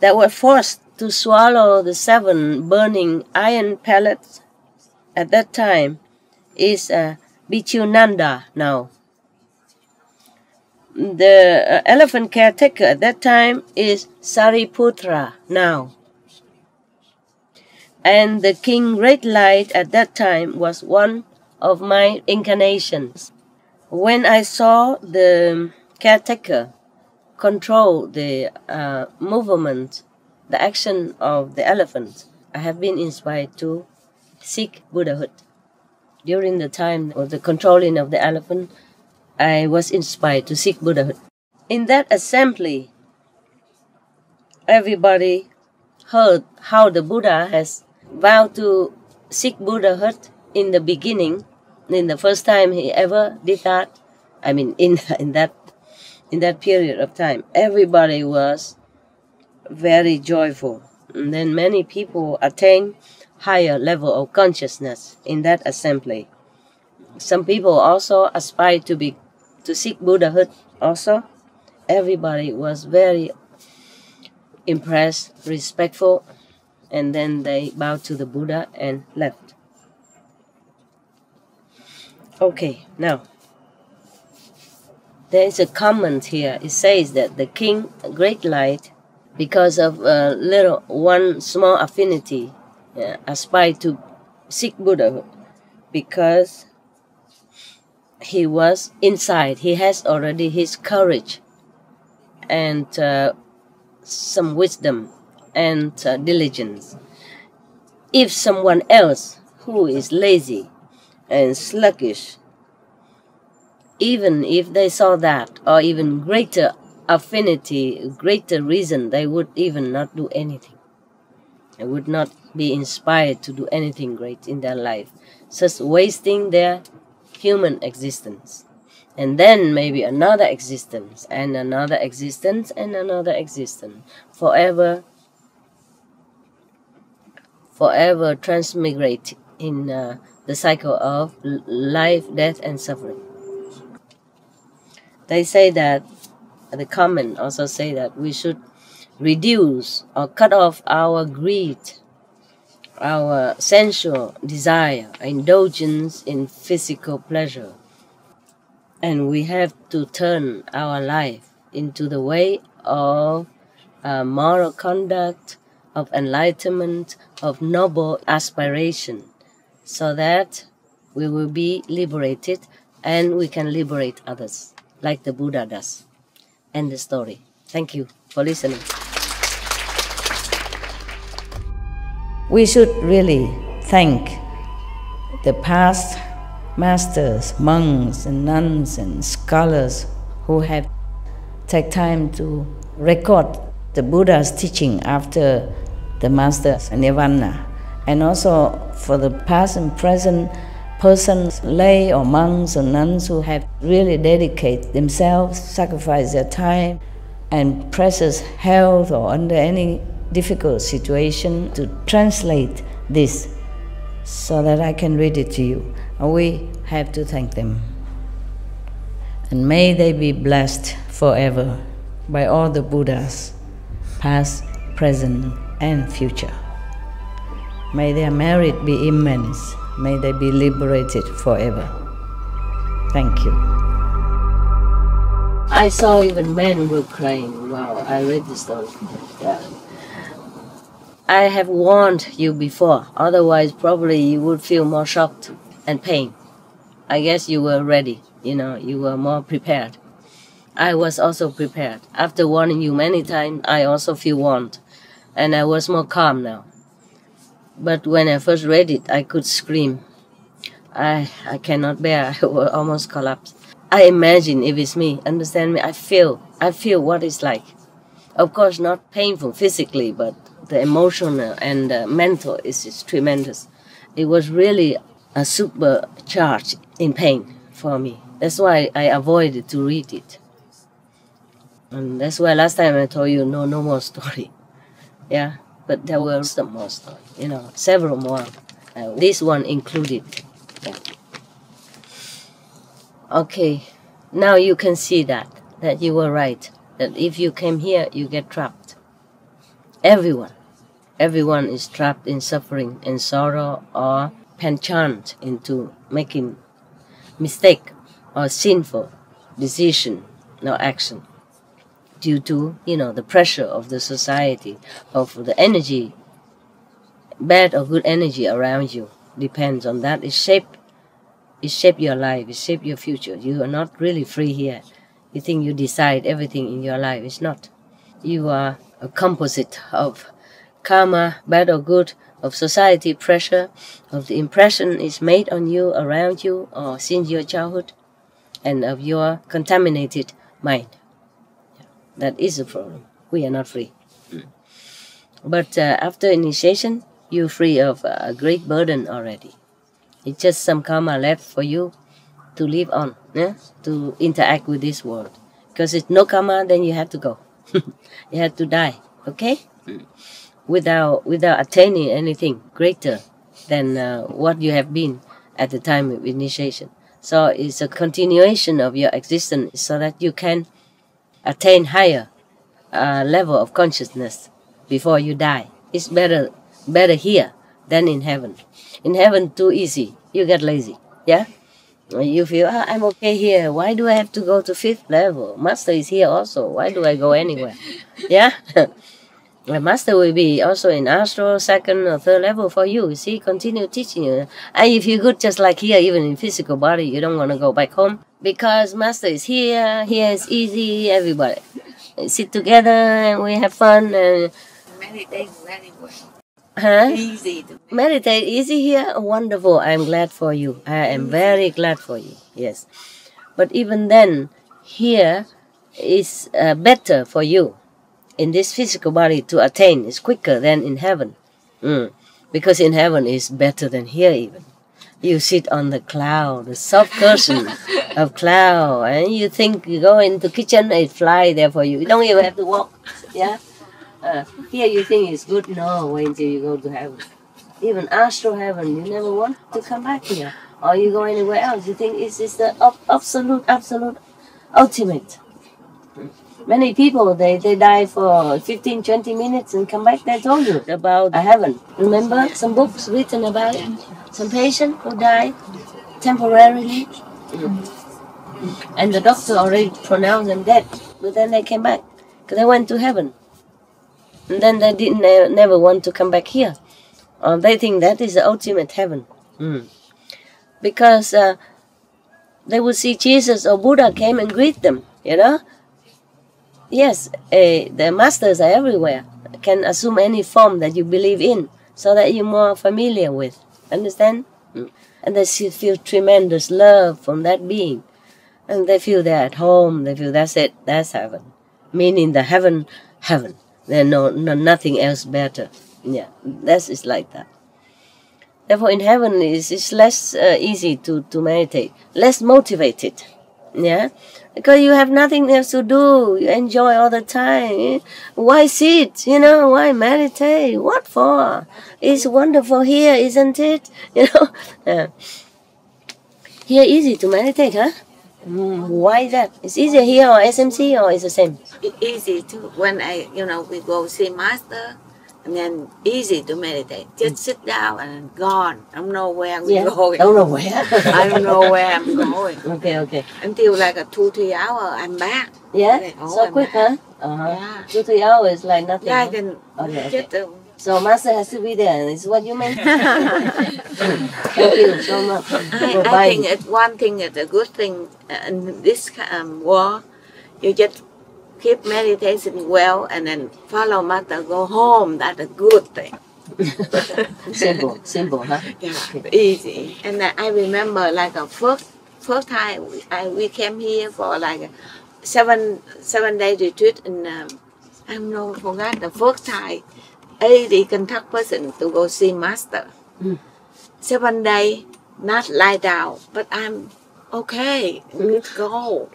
that were forced to swallow the 7 burning iron pellets at that time is Bhikkhu Nanda now. The elephant caretaker at that time is Sariputra now. And the King Great Light at that time was one of my incarnations. When I saw the caretaker control the movement, the action of the elephant, I have been inspired to seek Buddhahood. During the time of the controlling of the elephant, I was inspired to seek Buddhahood. In that assembly, everybody heard how the Buddha has vowed to seek Buddhahood in the beginning, in the first time he ever did that. I mean, in that period of time, everybody was very joyful. And then many people attained higher level of consciousness in that assembly. Some people also aspire to seek Buddhahood also, everybody was very impressed, respectful, and then they bowed to the Buddha and left. Okay, now, there is a comment here. It says that the king, great light, because of one small affinity, aspired to seek Buddhahood, because he was inside. He has already his courage and some wisdom and diligence. If someone else who is lazy and sluggish, even if they saw that, or even greater affinity, greater reason, they would even not do anything. They would not be inspired to do anything great in their life, just wasting their human existence. And then maybe another existence, and another existence, and another existence, forever transmigrate in the cycle of life, death, and suffering. They say that, the comment also say that we should reduce or cut off our greed, our sensual desire, indulgence in physical pleasure. And we have to turn our life into the way of moral conduct, of enlightenment, of noble aspiration, so that we will be liberated and we can liberate others, like the Buddha does. End the story. Thank you for listening. We should really thank the past masters, monks and nuns and scholars who have taken time to record the Buddha's teaching after the master's nirvana, and also for the past and present persons, lay or monks or nuns who have really dedicated themselves, sacrificed their time and precious health or under any difficult situation to translate this so that I can read it to you. And we have to thank them. And may they be blessed forever by all the Buddhas, past, present, and future. May their merit be immense. May they be liberated forever. Thank you. I saw even men were crying. Wow, I read the story. Yeah. I have warned you before, otherwise probably you would feel more shocked and pain. I guess you were ready, you were more prepared. I was also prepared. After warning you many times, I also feel warned, and I was more calm now. But when I first read it, I could scream. I cannot bear. I will almost collapse. I imagine if it's me, understand me, I feel what it's like. Of course, not painful physically, but the emotional and mental is tremendous. It was really a supercharge in pain for me. That's why I avoided to read it. And that's why last time I told you no more story. Yeah, but there were some more stories, several more. This one included. Yeah. Okay, now you can see that you were right. That if you came here, you get trapped. Everyone is trapped in suffering and sorrow, or penchant into making mistake or sinful decision or action due to, the pressure of the society, of the energy, bad or good energy around you. Depends on that. It shape your life, it shape your future. You are not really free here. You think you decide everything in your life. It's not. You are a composite of karma, bad or good, of society pressure, of the impression is made on you, around you, or since your childhood, and of your contaminated mind. That is the problem. We are not free. But after initiation, you're free of a great burden already. It's just some karma left for you to live on, to interact with this world. Because it's no karma, then you have to go. You have to die, okay? Without attaining anything greater than what you have been at the time of initiation. So it's a continuation of your existence so that you can attain higher level of consciousness before you die. It's better here than in heaven. In heaven, too easy. You get lazy. Yeah? You feel, I'm okay here. Why do I have to go to 5th level? Master is here also. Why do I go anywhere? Yeah? The Master will be also in astral 2nd or 3rd level for you. You see, continue teaching you. And if you're good just like here, even in physical body, you don't want to go back home. Because Master is here. Here is easy. Everybody sit together and we have fun. And Meditate very well. huh? Easy to Meditate easy here? Wonderful. I'm glad for you. I am very glad for you. Yes. But even then, here is better for you. In this physical body to attain is quicker than in heaven. Because in heaven is better than here even. You sit on the cloud, the soft cushion of cloud, and you think you go into kitchen, it fly there for you. You don't even have to walk. Yeah. Here you think it's good. No, wait until you go to heaven. Even astral heaven, you never want to come back here. Or you go anywhere else. You think it's the absolute, ultimate. Many people, they die for 15, 20 minutes and come back. They told you about heaven. Remember some books written about it? Some patient who died temporarily. And the doctor already pronounced them dead. But then they came back because they went to heaven. And then they didn't never want to come back here. They think that is the ultimate heaven. Because they would see Jesus or Buddha came and greet them, you know. Yes, the masters are everywhere. Can assume any form that you believe in so that you're more familiar with. Understand? And they feel tremendous love from that being. And they feel they're at home. They feel that's it. That's heaven. Meaning the heaven. There's nothing else better. Yeah, that is like that. Therefore, in heaven, it's less easy to meditate. Less motivated. Yeah? Because you have nothing else to do. You enjoy all the time. Why sit? You know, why meditate? What for? It's wonderful here, isn't it? You know? Here easy to meditate, huh? Why is that? It's easier here or SMC or it's the same? easy to when we go see master, and then easy to meditate. Just sit down and gone. I don't know where we're going. Don't know where. I don't know where I'm going. Okay. Until like a 2-3 hours, I'm back. Yeah? So I'm quick, back. huh? Yeah. 2-3 hours like nothing. Yeah, huh? then Okay. just So master has to be there. Is what you mean? Thank you so much. I think it's one thing, it's a good thing in this world. You just keep meditation well and then follow master, go home. That's a good thing. Simple, huh? Yeah, easy. And I remember like a first time we came here for like a 7-day retreat, and I forgot the first time 80 Kentucky person to go see master. 7 days, not lie down, but I'm okay. Go,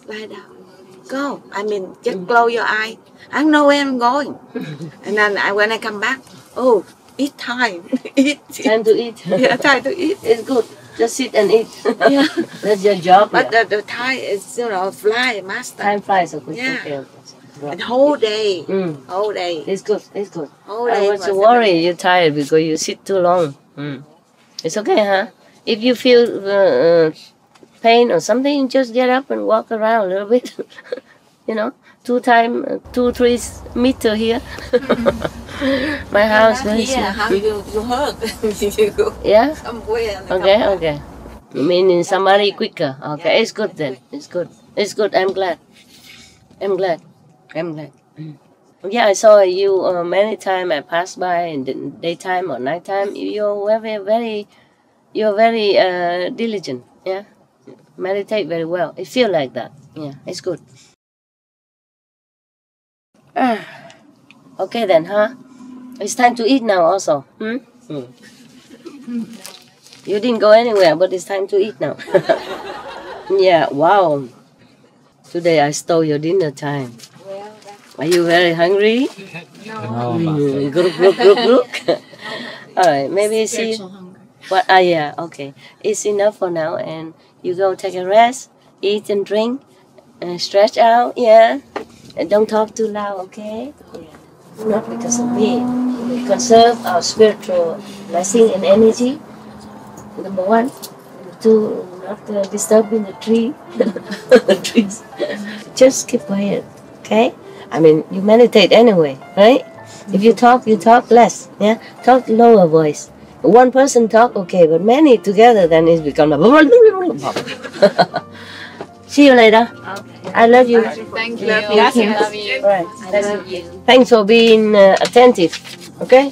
lie down, go. I mean, just close your eye. I know where I'm going. And then when I come back, eat time. Eat. Time to eat. Yeah, time to eat. It's good. Just sit and eat. Yeah. That's your job. But the time is, fly, master. Time flies so quick. Yeah. Okay. And whole day. Whole day. It's good. Whole I day was worried you're tired because you sit too long. It's okay, huh? If you feel pain or something, just get up and walk around a little bit. 2-3 meters here. My house. Here, how you hurt? You go Yeah? somewhere. Okay. You mean in somebody quicker? Okay, yeah, it's good then. It's good. I'm glad. Yeah, I saw you many times. I passed by in the daytime or nighttime. You're very diligent. Yeah, meditate very well. It feels like that. Yeah, it's good. Okay then, huh? It's time to eat now also. You didn't go anywhere, but it's time to eat now. Yeah, wow. Today I stole your dinner time. Are you very hungry? No. Look. All right, maybe see. But yeah, okay. It's enough for now, and you go take a rest, eat and drink, and stretch out, yeah. And don't talk too loud, okay? Yeah. Not because of me. We conserve our spiritual blessing and energy. Number one. Number two, not disturbing the tree. The trees. Just keep quiet, okay? I mean, you meditate anyway, right? If you talk less, yeah? Talk lower voice. One person talk, okay, but many together, then it's become a... See you later. Okay. I love you. Thank you. Love you. Love you. All right. Thanks for being attentive, okay?